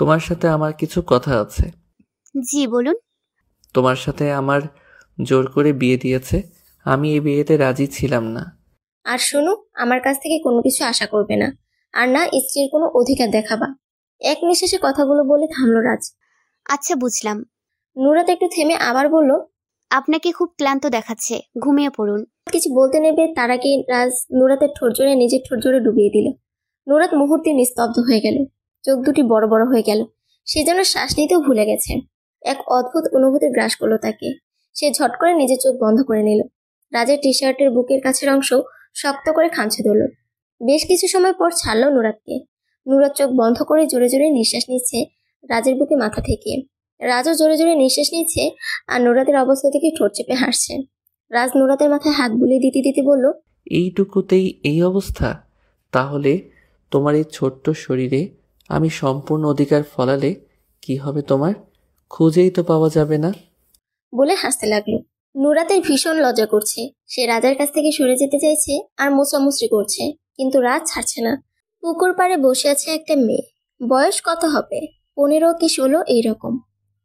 তোমার সাথে আমার কিছু কথা আছে। জি বলুন। তোমার সাথে আমার জোর করে বিয়ে দিয়েছে, আমি এই বিয়েতে রাজি ছিলাম না। আর শোনো, আমার কাছ থেকে কোনো কিছু আশা করবে না, আর না স্ত্রীর কোনো অধিকার দেখাবা। এক নিঃশ্বাসে কথাগুলো বলে থামলো রাজ। আচ্ছা বুঝলাম। নুরাত একটু থেমে আবার বলল, আপনাকে খুব ক্লান্ত দেখাচ্ছে, ঘুমিয়ে পড়ুন। কিছু বলতে নেবে তার আগে রাজ নুরাতের ঠোঁট জোড়ে নিজের ঠোঁট জোড়ে ডুবিয়ে দিল। নুরাত মুহূর্তে নিস্তব্ধ হয়ে গেল, চোখ দুটি বড় বড় হয়ে গেল। সে যেন শ্বাস নিতেও ভুলে গেছে। এক অদ্ভুত অনুভূতি গ্রাস করলো তাকে। সে ঝট করে নিজের চোখ বন্ধ করে নিল। রাজের টি শার্টের বুকের কাছের অংশ শক্ত করে খামচে ধরল। বেশ কিছু সময় পর ছাড়লো নুরাতকে। নুরাত চোখ বন্ধ করে জোরে জোরে নিঃশ্বাস নিচ্ছে রাজের বুকে মাথা ঠেকিয়ে। রাজও জোরে জোরে নিঃশ্বাস নিচ্ছে আর নুরাতের অবস্থা থেকে ঠোঁট চেপে হাসছে। রাজ নুরাতের মাথায় হাত বুলিয়ে দিতে দিতে বলল, এইটুকুতেই এই অবস্থা? তাহলে তোমার এই ছোট্ট শরীরে আমি সম্পূর্ণ অধিকার ফলালে কি হবে তোমার? খুঁজেই তো পাওয়া যাবে না। বলে হাসতে লাগলো। নুরাতের ভীষণ লজ্জা করছে। সে রাজার কাছ থেকে সরে যেতে চাইছে আর মোছামুছরি করছে, কিন্তু রাজ ছাড়ছে না। পুকুর পাড়ে বসে আছে একটা মেয়ে। বয়স কত হবে, 15 কি 16 এইরকম।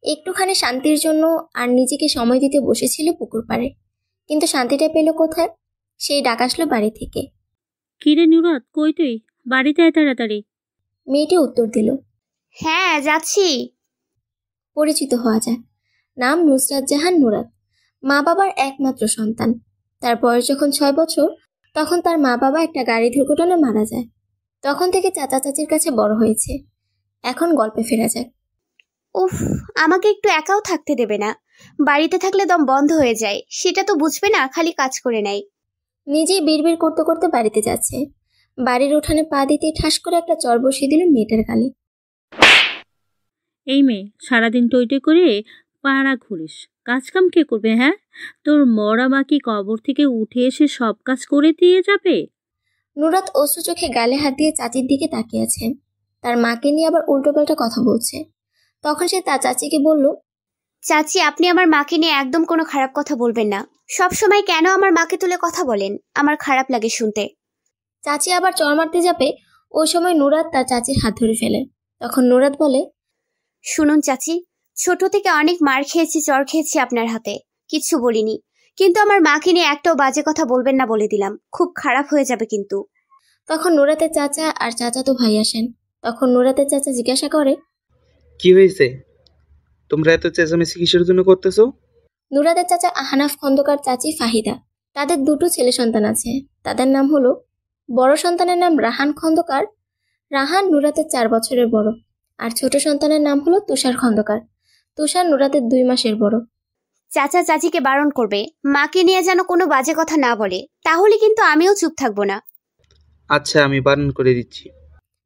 একটুখানি শান্তির জন্য আর নিজেকে সময় দিতে বসেছিল পুকুর পাড়ে, কিন্তু শান্তিটা পেল কোথায়? সেই ডাক আসলো বাড়ি থেকে। কিরে নুরাত, কই তুই? বাড়িতে আয় তাড়াতাড়ি। মেয়েটি উত্তর দিল, হ্যাঁ যাচ্ছি। পরিচিত হওয়া যায়। নাম নুসরাত জাহান নুরাত। মা বাবার একমাত্র সন্তান। তার বয়স যখন 6 বছর, তখন তার মা বাবা একটা গাড়ি দুর্ঘটনায় মারা যায়। তখন থেকে চাচা চাচির কাছে বড় হয়েছে। এখন গল্পে ফেরা যাক। উফ, আমাকে একটু একাও থাকতে দেবে না? বাড়িতে থাকলে দম বন্ধ হয়ে যায়, সেটা তো বুঝবে না, খালি কাজ করে নেয়। নিজেই বিড়বিড় করতে করতে বাড়িতে যাচ্ছে। বাড়ির উঠানে পা দিতে ঠাস করে একটা চর বসিয়ে দিল মেয়েটার গালে। এই মেয়ে, সারাদিন টইটই করে পাড়া ঘুরিস, কাজ কাম কে করবে? হ্যাঁ, তোর মরা মা কি কবর থেকে উঠে এসে সব কাজ করে দিয়ে যাবে? নুরাত অশ্রু চোখে গালে হাত দিয়ে চাচির দিকে তাকিয়ে আছে। তার মাকে নিয়ে আবার উল্টোপাল্টা কথা বলছে। তখন সে তার চাচিকে বলল, চাচি, আপনি আমার মাকে নিয়ে একদম কোনো খারাপ কথা বলবেন না। সব সময় কেন আমার মাকে তুলে কথা বলেন? আমার খারাপ লাগে শুনতে। চাচি আবার চর মারতে যাবে, ওই সময় নুরাত তার চাচির হাত ধরে ফেলে। তখন নুরাত বলে, শুনুন চাচি, ছোট থেকে অনেক মার খেয়েছি, চর খেয়েছি আপনার হাতে, কিচ্ছু বলিনি, কিন্তু আমার মাকে নিয়ে একটাও বাজে কথা বলবেন না বলে দিলাম, খুব খারাপ হয়ে যাবে কিন্তু। তখন নুরাতের চাচা আর চাচাতো ভাই আসেন। তখন নুরাতের চাচা জিজ্ঞাসা করে, কি হয়েছে? তোমরা এত চেঁচামেচি কিসের জন্য করতেছো? নুরাতের চাচা আহনাফ খন্দকার, চাচি ফাহিদা। তাদের দুটো ছেলে সন্তান আছে। তাদের নাম হলো, বড় সন্তানের নাম রাহান খন্দকার। রাহান নুরাতের 4 বছরের বড়। আর ছোট সন্তানের নাম হলো তুষার খন্দকার। তুষার নুরাতের 2 মাসের বড়। চাচা চাচিকে বারণ করবে মাকে নিয়ে যেন কোনো বাজে কথা না বলে, তাহলে কিন্তু আমিও চুপ থাকবো না। আচ্ছা, আমি বারণ করে দিচ্ছি।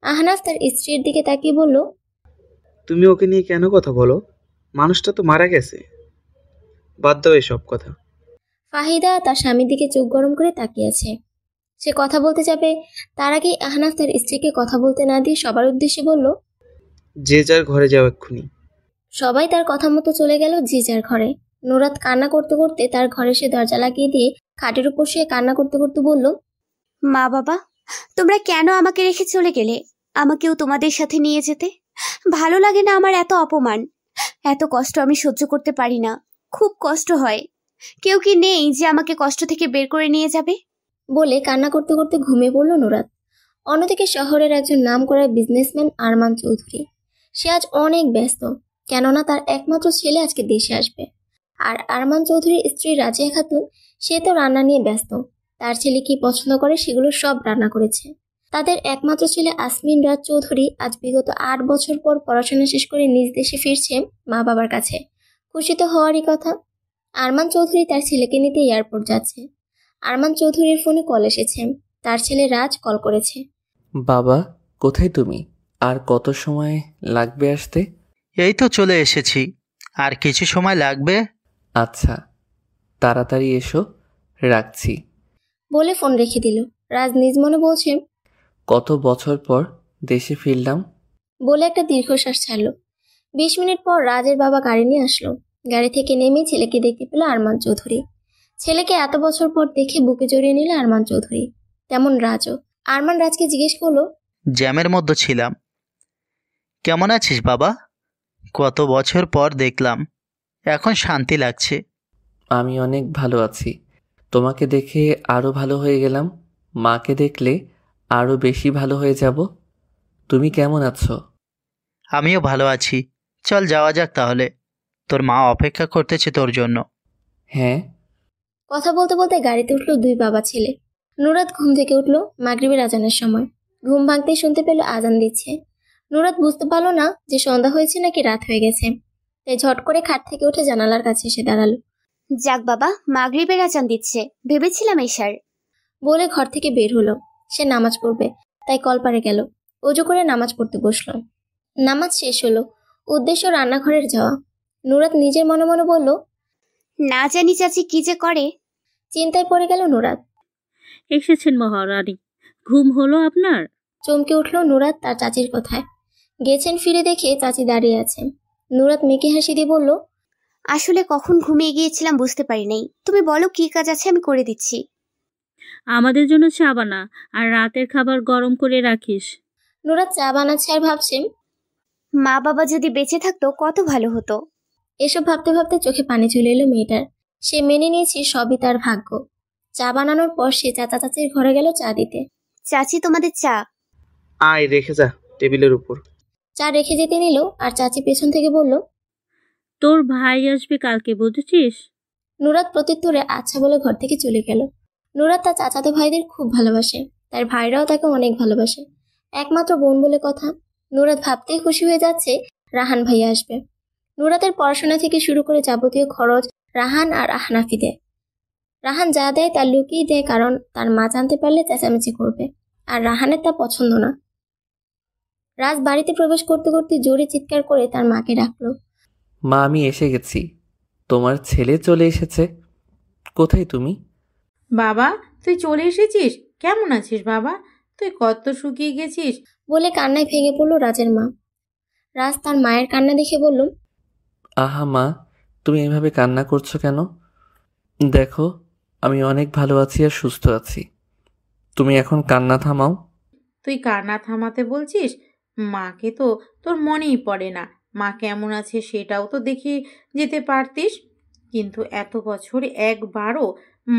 আহনাফ তার স্ত্রীর দিকে তাকিয়ে বলল, তুমি ওকে নিয়ে কেন কথা বলো? মানুষটা তো মারা গেছে, বাদ দাও এসব কথা। ফাহিদা তার স্বামীর দিকে চোখ গরম করে তাকিয়ে আছে। সে কথা বলতে যাবে, তার আগেই আহনাফ তার স্ত্রীকে কথা বলতে না দিয়ে সবার উদ্দেশ্যে বলল, যে যার ঘরে যাও এক্ষুনি। সবাই তার কথা মতো চলে গেল যে যার ঘরে। নুরাত কান্না করতে করতে তার ঘরে সে দরজা লাগিয়ে দিয়ে খাটের উপর শুয়ে কান্না করতে করতে বলল, মা বাবা, তোমরা কেন আমাকে রেখে চলে গেলে? আমাকেও তোমাদের সাথে নিয়ে যেতে। ভালো লাগে না আমার এত অপমান, এত কষ্ট আমি সহ্য করতে পারি না, খুব কষ্ট হয়। কেউ কি নেই যে আমাকে কষ্ট থেকে বের করে নিয়ে যাবে? বলে কান্না করতে করতে ঘুমিয়ে পড়ল নুরাত। অন্যদিকে শহরের একজন নামকরা বিজনেসম্যান আরমান চৌধুরী। সে আজ অনেক ব্যস্ত, কেননা তার একমাত্র ছেলে আজকে দেশে আসবে। আর আরমান চৌধুরীর স্ত্রী রাজিয়া খাতুন, সে তো রান্না নিয়ে ব্যস্ত। তার ছেলে কি পছন্দ করে সেগুলো সব রান্না করেছে। তাদের একমাত্র ছেলে আসমিন রাজ চৌধুরী আজ বিগত 8 বছর পর পড়াশোনা শেষ করে নিজ দেশে ফিরছে মা বাবার কাছে। খুশি তো হওয়ারই কথা। আরমান চৌধুরী তার ছেলেকে নিতে এয়ারপোর্ট যাচ্ছে। আরমান চৌধুরীর ফোনে কল এসেছে। তার ছেলে রাজ কল করেছে। বাবা, কোথায় তুমি? আর কত সময় লাগবে আসতে? এই তো চলে এসেছি, আর কিছু সময় লাগবে। আচ্ছা, তাড়াতাড়ি এসো, রাখছি। বলে ফোন রেখে দিল। রাজ নিজ মনে বলছে, কত বছর পর দেশে ফিরলাম। বলে একটা দীর্ঘশ্বাস ছাড়ল। 20 মিনিট পর রাজের বাবা গাড়ি নিয়ে আসলো। গাড়ি থেকে নেমে ছেলেকে দেখতে পেল আরমান চৌধুরী। ছেলেকে এত বছর পর দেখে বুকে জড়িয়ে নিল আরমান চৌধুরী। তেমন রাজও। আরমান রাজকে জিজ্ঞেস করলো, জ্যামের মধ্যে ছিলাম, কেমন আছিস বাবা? কত বছর পর দেখলাম, এখন শান্তি লাগছে। আমি অনেক ভালো আছি। তোমাকে দেখে আরো ভালো হয়ে গেলাম। মাকে দেখলে আরো বেশি ভালো হয়ে যাব। তুমি কেমন আছো? আমিও ভালো আছি। চল যাওয়া যাক তাহলে, তোর মা অপেক্ষা করতেছে তোর জন্য। হ্যাঁ। কথা বলতে বলতে গাড়িতে উঠলো দুই বাবা ছেলে। নুরাত ঘুম থেকে উঠলো মাগরিবের আজানের সময়। ঘুম ভাঙতেই শুনতে পেল আজান দিচ্ছে। নুরাত বুঝতে পারলো না যে সন্ধ্যা হয়েছে নাকি রাত হয়ে গেছে, তাই ঝট করে খাট থেকে উঠে জানালার কাছে এসে দাঁড়ালো। যাক বাবা, মাগরিবের আজান দিচ্ছে, ভেবেছিলাম এশার। বলে ঘর থেকে বের হলো। সে নামাজ পড়বে, তাই কলপারে গেল। অজু করে নামাজ পড়তে বসলো। নামাজ শেষ হলো, উদ্দেশ্য রান্নাঘরের যাওয়া। নুরাত নিজের মনে মনে বলল, না জানি চাচি কি যে করে। চিন্তায় পড়ে গেল নুরাত। এসেছেন মহারানী, ঘুম হলো আপনার? চমকে উঠল নুরাত তার চাচির কথায়। গেছেন ফিরে দেখে চাচি দাঁড়িয়ে আছে। নুরাত মেকি হাসি দিয়ে বলল, আসলে কখন ঘুমিয়ে গিয়েছিলাম বুঝতে পারি নাই। তুমি বলো কি কাজ আছে, আমি করে দিচ্ছি। আমাদের জন্য চা বানা, আর রাতের খাবার গরম করে রাখিস। নুরাত চা বানাচ্ছে আর ভাবছে, মা বাবা যদি বেঁচে থাকতো কত ভালো হতো। এসব ভাবতে ভাবতে চোখে পানি চলে এলো মেয়েটার। সে মেনে নিয়েছে সবই তার ভাগ্য। চা বানানোর পর সে চাচা চাচির ঘরে গেল চা দিতে। চাচি তোমাদের চা। আয় রেখে যা টেবিলের উপর। চা রেখে যেতে নিল আর চাচি পেছন থেকে বলল, তোর ভাই আসবে কালকে, বুঝেছিস? নুরাত প্রত্যুত্তরে আচ্ছা বলে ঘর থেকে চলে গেল। নুরাত তার চাচাতো ভাইদের খুব ভালোবাসে, তার ভাইরাও তাকে অনেক ভালোবাসে। একমাত্র বোন বলে কথা। নুরাত ভাবতেই খুশি হয়ে যাচ্ছে রাহান ভাইয়া আসবে। নুরাতের পড়াশোনা থেকে শুরু করে যাবতীয় খরচ রাহান আর আহনাফি দেয়। রাহান যা দেয় তা লুকিয়ে দেয়, কারণ তার মা জানতে পারলে চেঁচামেচি করবে, আর রাহানের তা পছন্দ না। রাজ বাড়িতে প্রবেশ করতে করতে জোরে চিৎকার করে তার মাকে ডাকলো। মা, আমি এসে গেছি। তোমার ছেলে চলে এসেছে। কোথায় তুমি? বাবা, তুই চলে এসেছিস? কেমন আছিস বাবা? তুই কত শুকিয়ে গেছিস। বলে কান্নায় ভেঙে পড়ল রাজের মা। রাজ তার মায়ের কান্না দেখে বলল, আহা মা, তুমি এভাবে কান্না করছো কেন? দেখো, আমি অনেক ভালো আছি আর সুস্থ আছি। তুমি এখন কান্না থামাও। তুই কান্না থামাতে বলছিস? মাকে তো তোর মনেই পড়ে না। মা কেমন আছে সেটাও তো দেখে যেতে পারতিস। কিন্তু এত বছর একবারও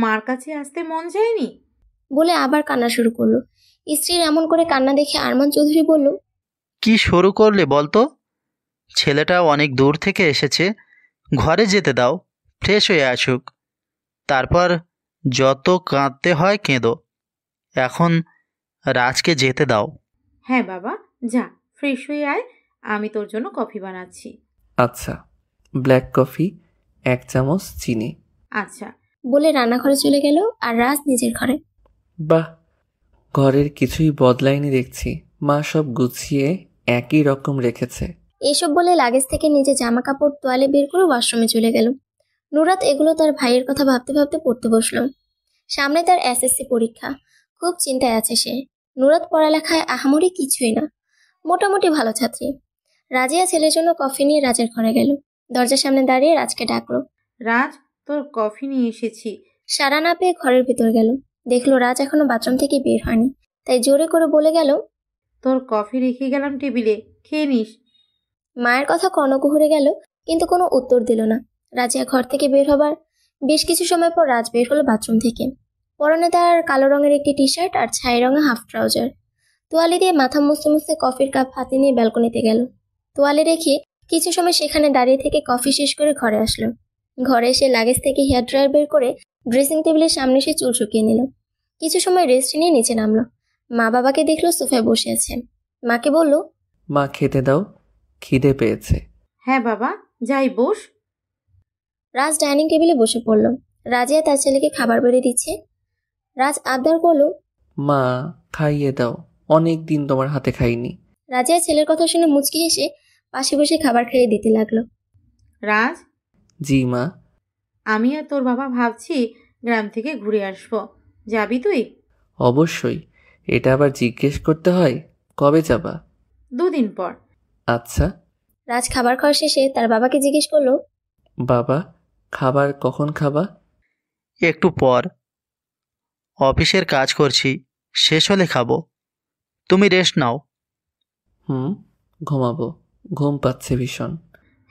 মার কাছে আসতে মন যায়নি। বলে আবার কান্না শুরু করলো। স্ত্রীর এমন করে কান্না দেখে আরমান চৌধুরী বলল, কি শুরু করলে বলতো? ছেলেটা অনেক দূর থেকে এসেছে, ঘরে যেতে দাও, ফ্রেশ হয়ে আসুক, তারপর যত কাঁদতে হয় কেঁদো। এখন রাজকে যেতে দাও। হ্যাঁ বাবা, যা ফ্রেশ হয়ে আয়, আমি তোর জন্য কফি বানাচ্ছি। আচ্ছা, ব্ল্যাক কফি, 1 চামচ চিনি। আচ্ছা। বলে রান্নাঘরে চলে গেল আর রাজ নিজের ঘরে। বাহ, ঘরের কিছুই বদলায়নি দেখছি। মা সব গুছিয়ে একই রকম রেখেছে। এসব বলে লাগেজ থেকে নিজে জামা কাপড় তোয়ালে বের করে ওয়াশরুমে চলে গেল। নুরাত এগুলো তার ভাইয়ের কথা ভাবতে ভাবতে পড়তে বসলো। সামনে তার এসএসসি পরীক্ষা। খুব চিন্তায় আছে সে। নুরাত পড়ালেখায় আহামরি কিছুই না, মোটামুটি ভালো ছাত্রী। রাজিয়া ছেলের জন্য কফি নিয়ে রাজের ঘরে গেল। দরজার সামনে দাঁড়িয়ে রাজকে ডাকলো। রাজ, তোর কফি নিয়ে এসেছি। সাড়া না পেয়ে ঘরের ভিতর গেল। দেখলো রাজ এখনো বাথরুম থেকে বের হয়নি, তাই জোরে করে বলে গেল, তোর কফি রেখে গেলাম টেবিলে, খেয়ে নিস। মায়ের কথা কর্ণকুহরে গেল, কিন্তু কোনো উত্তর দিল না। রাজিয়া ঘর থেকে বের হবার বেশ কিছু সময় পর রাজ বের হলো বাথরুম থেকে। পরনে তার কালো রঙের একটি টি শার্ট আর ছাই রঙের হাফ ট্রাউজার। তোয়ালে দিয়ে মাথা মুছতে মুছতে কফির কাপ হাতে নিয়ে ব্যালকনিতে গেল। তোয়ালে রেখে কিছু সময় সেখানে দাঁড়িয়ে থেকে কফি শেষ করে ঘরে আসলো। ঘরে এসে লাগেজ থেকে হেয়ার ড্রায়ার বের করে ড্রেসিং টেবিলের সামনে এসে চুল শুকিয়ে নিল। কিছু সময় রেস্ট নিয়ে নিচে নামলো। মা বাবাকে দেখলো সোফায় বসে আছে। মাকে বলল, মা, খেতে দাও, খিদে পেয়েছে। হ্যাঁ বাবা, যাই বস। রাজ ডাইনিং টেবিলে বসে পড়ল। রাজিয়া তার ছেলেকে খাবার বেড়ে দিচ্ছে। রাজ আবদার করলো, মা, খাইয়ে দাও, অনেক দিন তোমার হাতে খাইনি। রাজিয়া ছেলের কথা শুনে মুচকি হেসে পাশে বসে খাবার খেয়ে দিতে লাগলো। রাজ, জি মা। আমি আর তোর বাবা ভাবছি গ্রাম থেকে ঘুরে আসবো, যাবি তুই? অবশ্যই। এটা আবার জিজ্ঞেস করতে হয়? কবে যাবা? 2 দিন পর। আচ্ছা। রাজ খাবার খাওয়া শেষে তার বাবাকে জিজ্ঞেস করলো, বাবা, খাবার কখন খাবা? একটু পর, অফিসের কাজ করছি, শেষ হলে খাবো। তুমি রেস্ট নাও। ঘুমাবো, ঘুম পাচ্ছে ভীষণ।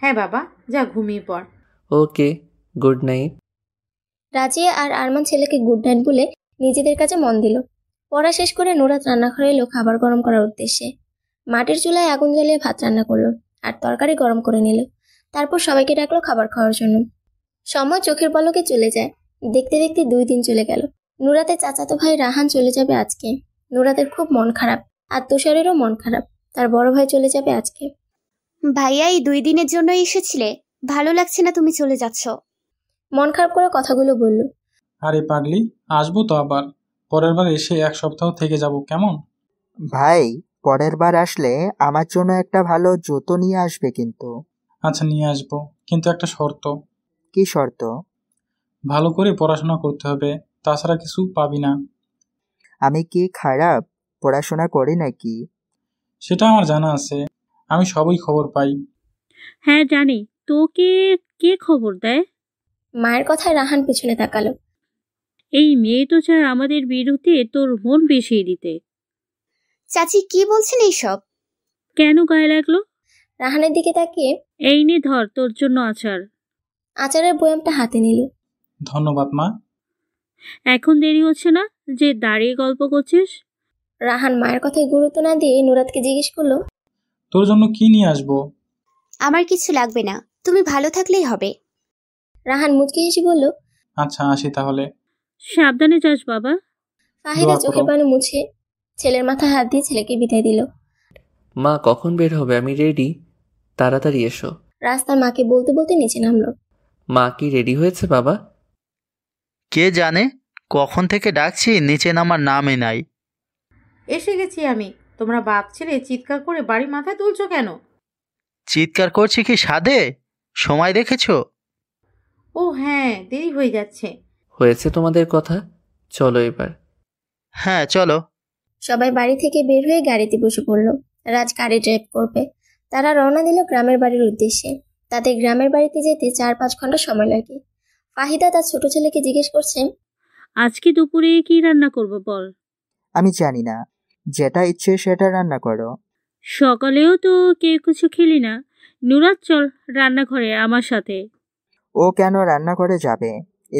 হ্যাঁ বাবা, যা ঘুমিয়ে পড়। ওকে, গুড নাইট। রাজিয়া আর আরমান ছেলেকে গুড নাইট বলে নিজেদের কাছে মন দিল। পড়া শেষ করে নুরাত রান্নাঘরে এলো খাবার গরম করার উদ্দেশ্যে। মাটির চুলায় আগুন জ্বালিয়ে ভাত রান্না করলো আর তরকারি গরম করে নিল। তারপর সবাইকে ডাকলো খাবার খাওয়ার জন্য। সময় চোখের পলকে চলে যায়। দেখতে দেখতে 2 দিন চলে গেল। নুরাতের চাচাতো ভাই রাহান চলে যাবে আজকে। নুরাতের খুব মন খারাপ, আর তুষারেরও মন খারাপ, তার বড় ভাই চলে যাবে আজকে। ভাইয়া, এই 2 দিনের জন্য এসেছিলে? ভালো লাগছে না তুমি চলে যাচ্ছ? মন খারাপ করে কথাগুলো বলল। আরে পাগলি, আসবো তো আবার। পরের বার এসে 1 সপ্তাহ থেকে যাব, কেমন? ভাই, পরের বার আসলে আমার জন্য একটা ভালো জুতো নিয়ে আসবে কিন্তু। আচ্ছা, নিয়ে আসবো, কিন্তু একটা শর্ত। কি শর্ত? ভালো করে পড়াশোনা করতে হবে, তাছাড়া কিছু পাবি না। আমি কি খারাপ পড়াশোনা করি নাকি? সেটা আমার জানা আছে, আমি সবই খবর পাই। হ্যাঁ জানি। তোকে কে খবর দেয়? মায়ের কথায় রাহান পিছনে তাকালো। এই মেয়ে তো চায় আমাদের বিরুদ্ধে তোর মন বিষিয়ে দিতে। চাচি কি বলছেন এইসব? কেন গায়ে লাগলো? রাহানের দিকে তাকিয়ে এই নে ধর তোর জন্য আচার। আচারের বয়ামটা হাতে নিল। ধন্যবাদ মা। এখন দেরি হচ্ছে না যে দাঁড়িয়ে গল্প করছিস? রাহান মায়ের কথায় গুরুত্ব না দিয়ে নুরাতকে জিজ্ঞেস করলো, তোর জন্য কি নিয়ে আসবো? আমার কিছু লাগবে না, তুমি ভালো থাকলেই হবে। রাহান মুচকি হেসে বলল, আচ্ছা, আসি তাহলে। সাবধানে যাস বাবা। ফাহিদা দোয়া করো। চোখের পানি মুছে ছেলের মাথায় হাত দিয়ে ছেলেকে বিদায় দিল। মা কখন বের হবে? আমি রেডি, তাড়াতাড়ি এসো। রাস্তার মাকে বলতে বলতে নিচে নামলো। মা কি রেডি হয়েছে বাবা? কে জানে, কখন থেকে ডাকছি, নিচে নামার নামই নাই। এসে গেছি আমি। তোমরা বাপ ছেলে চিৎকার করে বাড়ি মাথায় তুলছো কেন? চিৎকার করছি কি সাধে? সময় দেখেছো? ও হ্যাঁ, দেরি হয়ে যাচ্ছে। হয়েছে তোমাদের কথা, চলো এবার। হ্যাঁ চলো। সবাই বাড়ি থেকে বের হয়ে গাড়িতে বসে পড়লো। রাজ গাড়ি ড্রাইভ করবে। তারা রওনা দিল গ্রামের বাড়ির উদ্দেশ্যে। তাদের গ্রামের বাড়িতে যেতে 4-5 ঘন্টা সময় লাগে। ফাহিদা তার ছোট ছেলেকে জিজ্ঞেস করছে, আজকে দুপুরে কি রান্না করব বল? আমি জানি না, যেটা ইচ্ছে সেটা রান্না করো। সকালেও তো কেউ কিছু খেলি না। নুরাত চল রান্নাঘরে আমার সাথে। ও কেন রান্নাঘরে যাবে?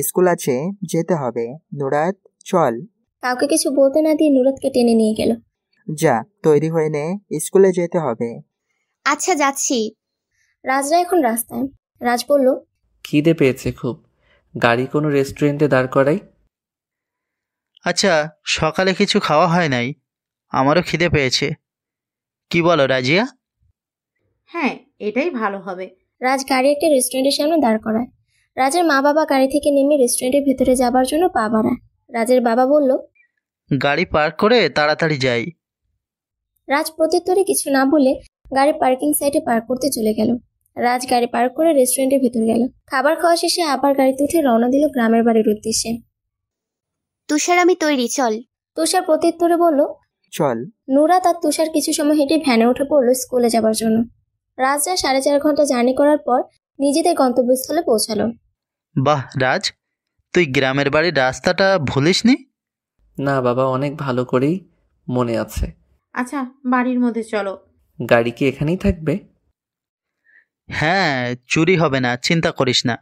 স্কুল আছে, যেতে হবে। নুরাত, চল। কাউকে কিছু বলতে না দিয়ে নুরাতকে টেনে নিয়ে গেল। যা, তৈরি হয়ে নে, স্কুলে যেতে হবে। আচ্ছা যাচ্ছি। রাজরা এখন রাস্তায়। রাজ বলল, খিদে পেয়েছে খুব, গাড়ি কোনো রেস্টুরেন্টে দাঁড় করাই। আচ্ছা, সকালে কিছু খাওয়া হয় নাই, আমারও খিদে পেয়েছে। কি বলো রাজিয়া? হ্যাঁ, এটাই ভালো হবে। রাজ গাড়ি একটা রেস্টুরেন্টের সামনে দাঁড় করায়। রাজের মা বাবা গাড়ি থেকে নেমে রেস্টুরেন্টের ভেতরে যাবার জন্য পা বাড়ায়। রাজের বাবা বলল, গাড়ি পার্ক করে তাড়াতাড়ি যাই। রাজ প্রত্যুত্তরে কিছু না বলে গাড়ি পার্কিং সাইটে পার্ক করতে চলে গেল। রাজ গাড়ি পার্ক করে রেস্টুরেন্টের ভেতর গেল। খাবার খাওয়া শেষে আবার গাড়িতে উঠে রওনা দিল গ্রামের বাড়ির উদ্দেশ্যে। তুষার, আমি তৈরি, চল। তুষার প্রত্যুত্তরে বলল, চল। নুরাত আর তুষার কিছু সময় হেঁটে ভ্যানে উঠে পড়লো স্কুলে যাবার জন্য। রাজরা 4.5 ঘন্টা জার্নি করার পর নিজেদের গন্তব্যস্থলে পৌঁছালো। বাহ রাজ, তুই গ্রামের বাড়ির রাস্তাটা ভুলিসনি? না বাবা, অনেক ভালো করেই মনে আছে। আচ্ছা, বাড়ির মধ্যে চলো। গাড়ি কি এখানেই থাকবে? হ্যাঁ, চুরি হবে না, চিন্তা করিস না।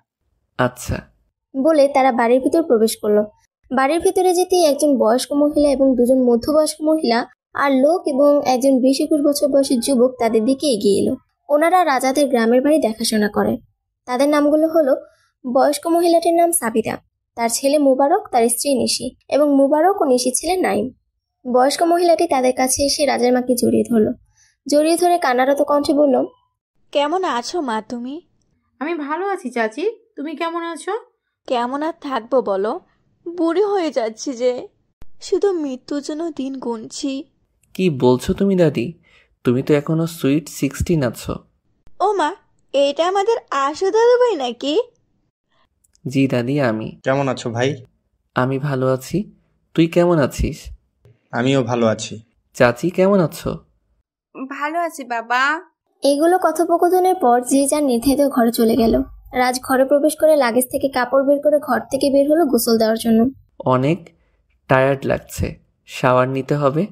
আচ্ছা। বলে তারা বাড়ির ভিতর প্রবেশ করলো। বাড়ির ভিতরে যেতেই একজন বয়স্ক মহিলা এবং 2জন মধ্যবয়স্ক মহিলা আর লোক এবং একজন 20-21 বছর বয়সী যুবক তাদের দিকে এগিয়ে এলো। ওনারা রাজাদের গ্রামের বাড়ি দেখাশোনা করে। তাদের নামগুলো হলো, বয়স্ক মহিলাটির নাম সাবিরা, তার ছেলে মুবারক, তার স্ত্রী নিশি এবং মুবারক ও নিশির ছেলে নাইম। বয়স্ক মহিলাটি তাদের কাছে এসে রাজের মাকে জড়িয়ে ধরলো। জড়িয়ে ধরে কান্নারত কণ্ঠে বলল, কেমন আছো মা তুমি? আমি ভালো আছি চাচি, তুমি কেমন আছো? কেমন আর থাকবো বলো, বুড়ি হয়ে যাচ্ছি যে, শুধু মৃত্যুর জন্য দিন গুনছি। কি বলছো তুমি দাদি? তুমি তো এখনো সুইট 16 আছো। ও মা, এটা আমাদের আশু দাদু ভাই নাকি? জি দাদি, আমি। কেমন আছো ভাই? আমি ভালো আছি, তুই কেমন আছিস? আমিও ভালো আছি। চাচি কেমন আছো? ভালো আছি বাবা। এগুলো কথোপকথনের পর যে যার নির্ধারিত ঘরে চলে গেল। রাজ ঘরে প্রবেশ করে লাগেজ থেকে কাপড় বের করে ঘর থেকে বের হলো গোসল দেওয়ার জন্য। অনেক টায়ার্ড লাগছে, শাওয়ার নিতে হবে।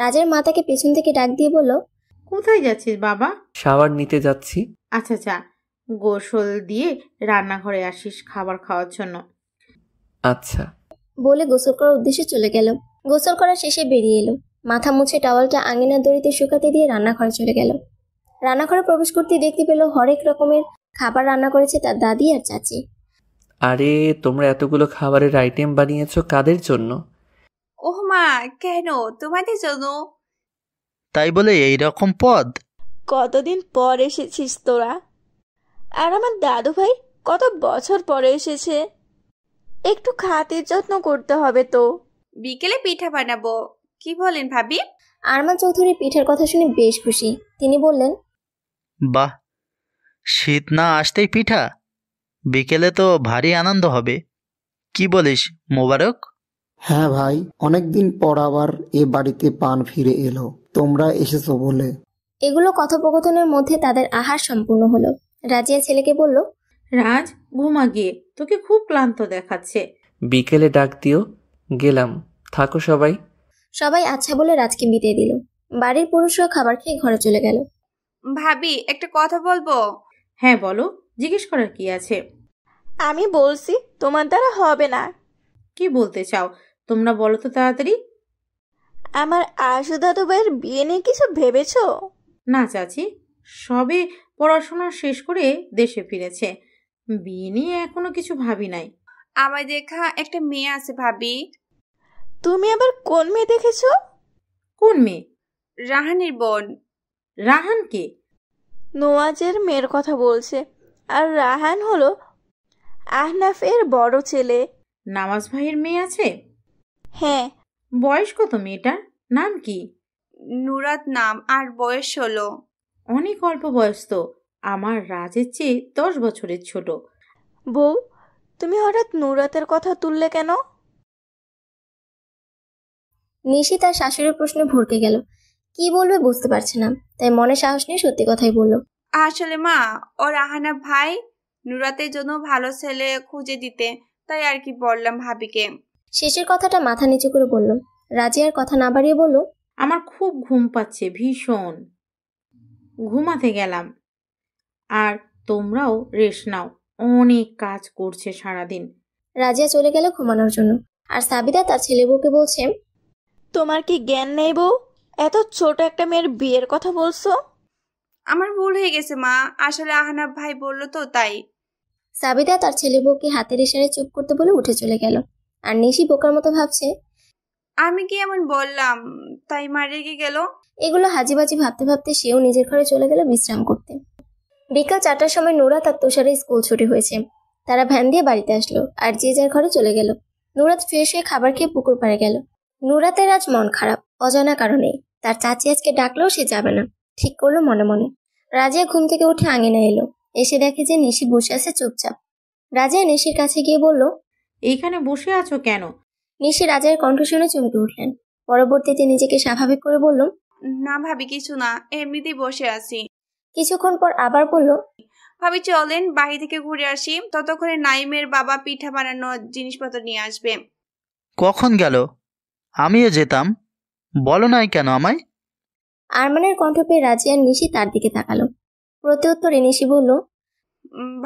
রাজের মা তাকে পেছন থেকে ডাক দিয়ে বলল, কোথায় যাচ্ছিস বাবা? শাওয়ার নিতে যাচ্ছি। আচ্ছা যা, গোসল দিয়ে রান্নাঘরে আসিস খাবার খাওয়ার জন্য। আচ্ছা। বলে গোসল করার উদ্দেশ্যে চলে গেল। গোসল করার শেষে বেরিয়ে এলো। মাথা মুছে টাওয়ালটা আঙিনার দড়িতে শুকাতে দিয়ে রান্নাঘরে চলে গেল। রান্নাঘরে প্রবেশ করতেই দেখতে পেল হরেক রকমের খাবার রান্না করেছে তার দাদি আর চাচি। আরে তোমরা এতগুলো খাবারের আইটেম বানিয়েছো কাদের জন্য? ওহ মা, কেন? তোমাদের জন্য। তাই বলে এই রকম পদ? কতদিন পর এসেছিস তোরা? আর আমার দাদু ভাই কত বছর পরে এসেছে। একটু খাতির যত্ন করতে হবে তো। বিকেলে পিঠা বানাবো, কি বলেন ভাবি? আরমান চৌধুরী পিঠার কথা শুনে বেশ খুশি। তিনি বললেন, বাহ, শীত না আসতেই পিঠা, বিকেলে তো ভারী আনন্দ হবে। কি বলিস মোবারক? হ্যাঁ ভাই, অনেকদিন পর আবার এ বাড়িতে পান ফিরে এলো, তোমরা এসেছো বলে। এগুলো কথোপকথনের মধ্যে তাদের আহার সম্পূর্ণ হলো। রাজিয়া ছেলেকে বলল, রাজ ঘুমা গিয়ে, তোকে খুব ক্লান্ত দেখাচ্ছে। বিকেলে ডাক দিও। গেলাম, থাকো সবাই। সবাই আচ্ছা বলে রাজকে বিদায় দিল। বাড়ির পুরুষরা খাবার খেয়ে ঘরে চলে গেল। ভাবি, একটা কথা বলবো? হ্যাঁ বলো, জিজ্ঞেস করার কি আছে? আমি বলছি তোমার দ্বারা হবে না। কি বলতে চাও তোমরা বলো তো তাড়াতাড়ি। আমার আশু দাদু ভাইয়ের বিয়ে নিয়ে কিছু ভেবেছো? না চাচি, সবে পড়াশোনা শেষ করে দেশে ফিরেছে, বিয়ে নিয়ে এখনো কিছু ভাবি নাই। আমার দেখা একটা মেয়ে আছে ভাবি। তুমি আবার কোন মেয়ে দেখেছো? কোন মেয়ে? রাহানের বোন। রাহান কে? নোয়াজের মেয়ের কথা বলছে। আর রাহান হলো আহনাফের বড় ছেলে। নামাজ ভাইয়ের মেয়ে আছে? হ্যাঁ। বয়স কত মেয়েটার? নাম কি? নুরাত নাম, আর বয়স 16। অনেক অল্প বয়স তো, আমার রাজের চেয়ে 10 বছরের ছোট। বউ, তুমি হঠাৎ নুরাতের কথা তুললে কেন? নিশি তার শাশুড়ির প্রশ্নে ভরকে গেল। কি বলবে বুঝতে পারছে না, তাই মনে সাহস নিয়ে সত্যি কথাই বলল। আসলে মা, ও রাহানা ভাই নুরাতের জন্য ভালো ছেলে খুঁজে দিতে, তাই আর কি বললাম ভাবিকে। শেষের কথাটা মাথা নিচু করে বলল। রাজিয়ার কথা না বাড়িয়ে বলল, আমার খুব ঘুম পাচ্ছে, ভীষণ। ঘুমাতে গেলাম। আর তোমরাও রেস্ট নাও, অনেক কাজ করছে সারাদিন। রাজিয়া চলে গেল ঘুমানোর জন্য। আর সাবিদা তার ছেলে বউকে বলছে, তোমার কি জ্ঞান নেই বউ? এত ছোট একটা মেয়ের বিয়ের কথা বলছো। আমার ভুল হয়ে গেছে মা, আসলে আহনাফ ভাই বললো তো তাই। সাবিদা তার ছেলে বউকে হাতের ইশারায় চুপ করতে বলে উঠে চলে গেল। আর নিশি বোকার মতো ভাবছে, আমি কি এমন বললাম তাই মা রেগে গেল? এগুলো হাজিবাজি ভাবতে ভাবতে সেও নিজের ঘরে চলে গেল বিশ্রাম করতে। বিকাল 4টার সময় নুরাত আর তুষারের স্কুল ছুটি হয়েছে। তারা ভ্যান দিয়ে বাড়িতে আসলো আর যে যার ঘরে চলে গেল। নুরাত ফ্রেশ হয়ে খাবার খেয়ে পুকুর পাড়ে গেল। নুরাতের আজ মন খারাপ, অজানা কারণে। তার চাচি আজকে ডাকলেও সে যাবে না, ঠিক করলো মনে মনে। রাজিয়া ঘুম থেকে উঠে আঙিনায় এলো। এসে দেখে যে নিশি বসে আছে চুপচাপ। রাজিয়া নিশির কাছে গিয়ে বলল, এইখানে বসে আছো কেন? নিশি রাজার কণ্ঠ শুনে চমকে উঠলেন। পরবর্তীতে নিজেকে স্বাভাবিক করে বলল, না ভাবি, কিছু না, এমনিতেই বসে আছি। কিছুক্ষণ পর আবার বলল, ভাবি চলেন বাড়ি থেকে ঘুরে আসি, ততক্ষণে নাইমের বাবা পিঠা বানানোর জিনিসপত্র নিয়ে আসবে। কখন গেল? আমিও যেতাম, বলো নাই কেন আমায়? আরমানের কণ্ঠ পেয়ে রাজি আর নিশি তার দিকে তাকালো। প্রত্যুত্তরে নিশি বলল,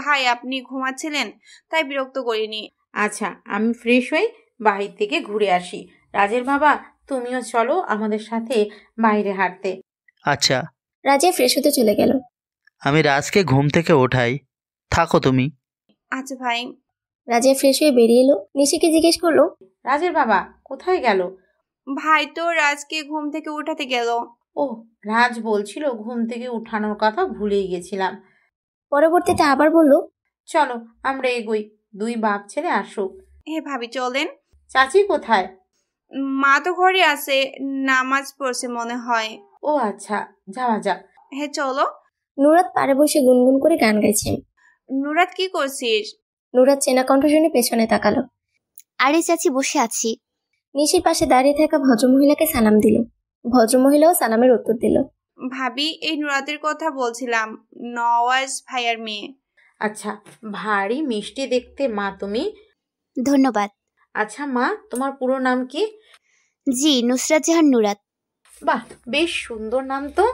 ভাই আপনি ঘুমাচ্ছিলেন তাই বিরক্ত করিনি। আচ্ছা, আমি ফ্রেশ হয়ে বাহির থেকে ঘুরে আসি। রাজের বাবা, তুমিও চলো আমাদের সাথে বাইরে হাঁটতে। আচ্ছা। রাজিয়া ফ্রেশ হতে চলে গেল। আমি রাজকে ঘুম থেকে ওঠাই, থাকো তুমি। আচ্ছা ভাই। রাজিয়া ফ্রেশ হয়ে বেরিয়ে এলো। নিশিকে জিজ্ঞেস করলো, রাজের বাবা কোথায় গেল? ভাই তো রাজকে ঘুম থেকে উঠাতে গেল। ও, রাজ বলছিল ঘুম থেকে উঠানোর কথা ভুলেই গেছিলাম। পরবর্তীতে আবার বলল, চলো আমরা এগোই, দুই বাপ ছেলে আসুক। হে ভাবি চলেন। চাচি কোথায়? মা তো ঘরে আছে, নামাজ পড়ছে মনে হয়। ও আচ্ছা, যাওয়া যাক। হে চলো। নুরাত পাড়ে বসে গুনগুন করে গান গাইছে। নুরাত কি করছিস? নুরাত চেনা কণ্ঠ শুনে পেছনে তাকালো। আরে চাচি, বসে আছি। নিশির পাশে দাঁড়িয়ে থাকা ভদ্রমহিলাকে সালাম দিল। ভদ্রমহিলাও সালামের উত্তর দিল। ভাবি, এই নুরাতের কথা বলছিলাম, নওয়াজ ভাইয়ার মেয়ে। আচ্ছা, ভারী মিষ্টি দেখতে মা তুমি। ধন্যবাদ। আচ্ছা মা, তোমার পুরো নাম কি? জি, নুসরাত জাহান নুরাত। বাহ, বেশ সুন্দর নাম তো।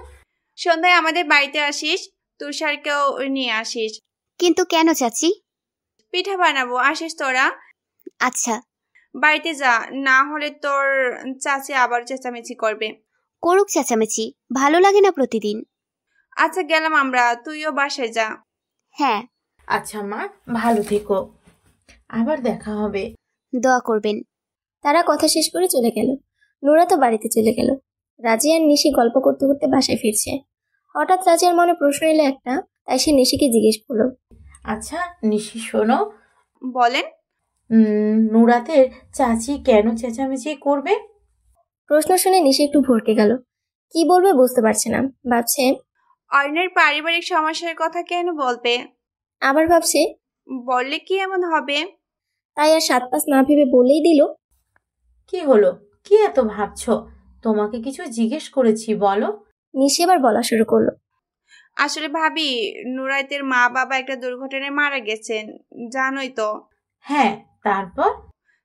সন্ধ্যায় আমাদের বাড়িতে আসিস, তুষারকেও নিয়ে আসিস। কিন্তু কেন চাচি? পিঠা বানাবো, আসিস তোরা। আচ্ছা। বাড়িতে যা, না হলে তোর চাচি আবার চেঁচামেচি করবে। করুক চেঁচামেচি, ভালো লাগে না প্রতিদিন। আচ্ছা গেলাম আমরা, তুইও বাসায় যা। হ্যাঁ। আচ্ছা মা, ভালো থেকো, আবার দেখা হবে। দোয়া করবেন। তারা কথা শেষ করে চলে গেল। নোরা তো বাড়িতে চলে গেল। রাজিয়া আর নিশি গল্প করতে করতে বাসায় ফিরছে। হঠাৎ রাজিয়ার মনে প্রশ্ন এলো একটা, তাই সে নিশিকে জিজ্ঞেস করলো, আচ্ছা নিশি শোনো। বলেন। নুরাতের চাচি কেন চেঁচামেচি করবে? প্রশ্ন শুনে নিশি একটু ভরকে গেল। কি বলবে বুঝতে পারছে না। ভাবছে অর্ণের পারিবারিক সমস্যার কথা কেন বলবে, আবার ভাবছে বললে কি এমন হবে। তাই আর 7-5 না ভেবে বলেই দিল, কি হলো, কি এত ভাবছো? তোমাকে কিছু জিজ্ঞেস করেছি, বলো। নিশি এবার বলা শুরু করলো, আসলে ভাবি, নুরাইতের মা বাবা একটা দুর্ঘটনায় মারা গেছেন, জানোই তো। হ্যাঁ,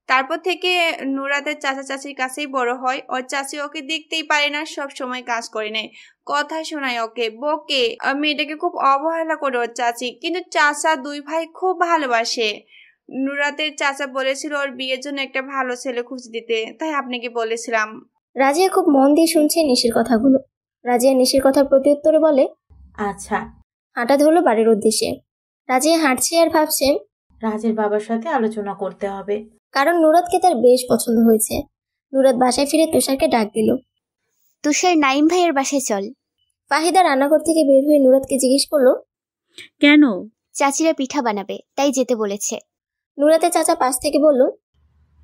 তারপর থেকে নুরাতের চাচা চাচির কাছেই বড় হয়। ওর চাচি ওকে দেখতেই পারে না, সব সময় কাজ করে নেয়, কথা শোনায় ওকে, বকে। মেয়েটাকে খুব অবহেলা করে ওর চাচি, কিন্তু চাচা দুই ভাই খুব ভালোবাসে। নুরাতের চাচা বলেছিল ওর বিয়ের জন্য একটা ভালো ছেলে খুঁজে দিতে, তাই আপনাকে বলেছিলাম। রাজিয়া খুব মন দিয়ে শুনছে নিশির কথাগুলো। রাজিয়া নিশির কথার প্রতি উত্তরে বলে, আচ্ছা। হাঁটা ধরলো বাড়ির উদ্দেশ্যে। রাজিয়া হাঁটছে আর ভাবছে রাজের বাবার সাথে আলোচনা করতে হবে, কারণ নুরাতকে তার বেশ পছন্দ হয়েছে। নুরাত বাসায় ফিরে তুষারকে ডাক দিল, তুষার নাইম ভাইয়ের বাসায় চল। ফাহিদা রান্নাঘর থেকে বের হয়ে নুরাতকে জিজ্ঞেস করলো, কেন? চাচিরা পিঠা বানাবে, তাই যেতে বলেছে। নুরাতের চাচা পাশ থেকে বলল,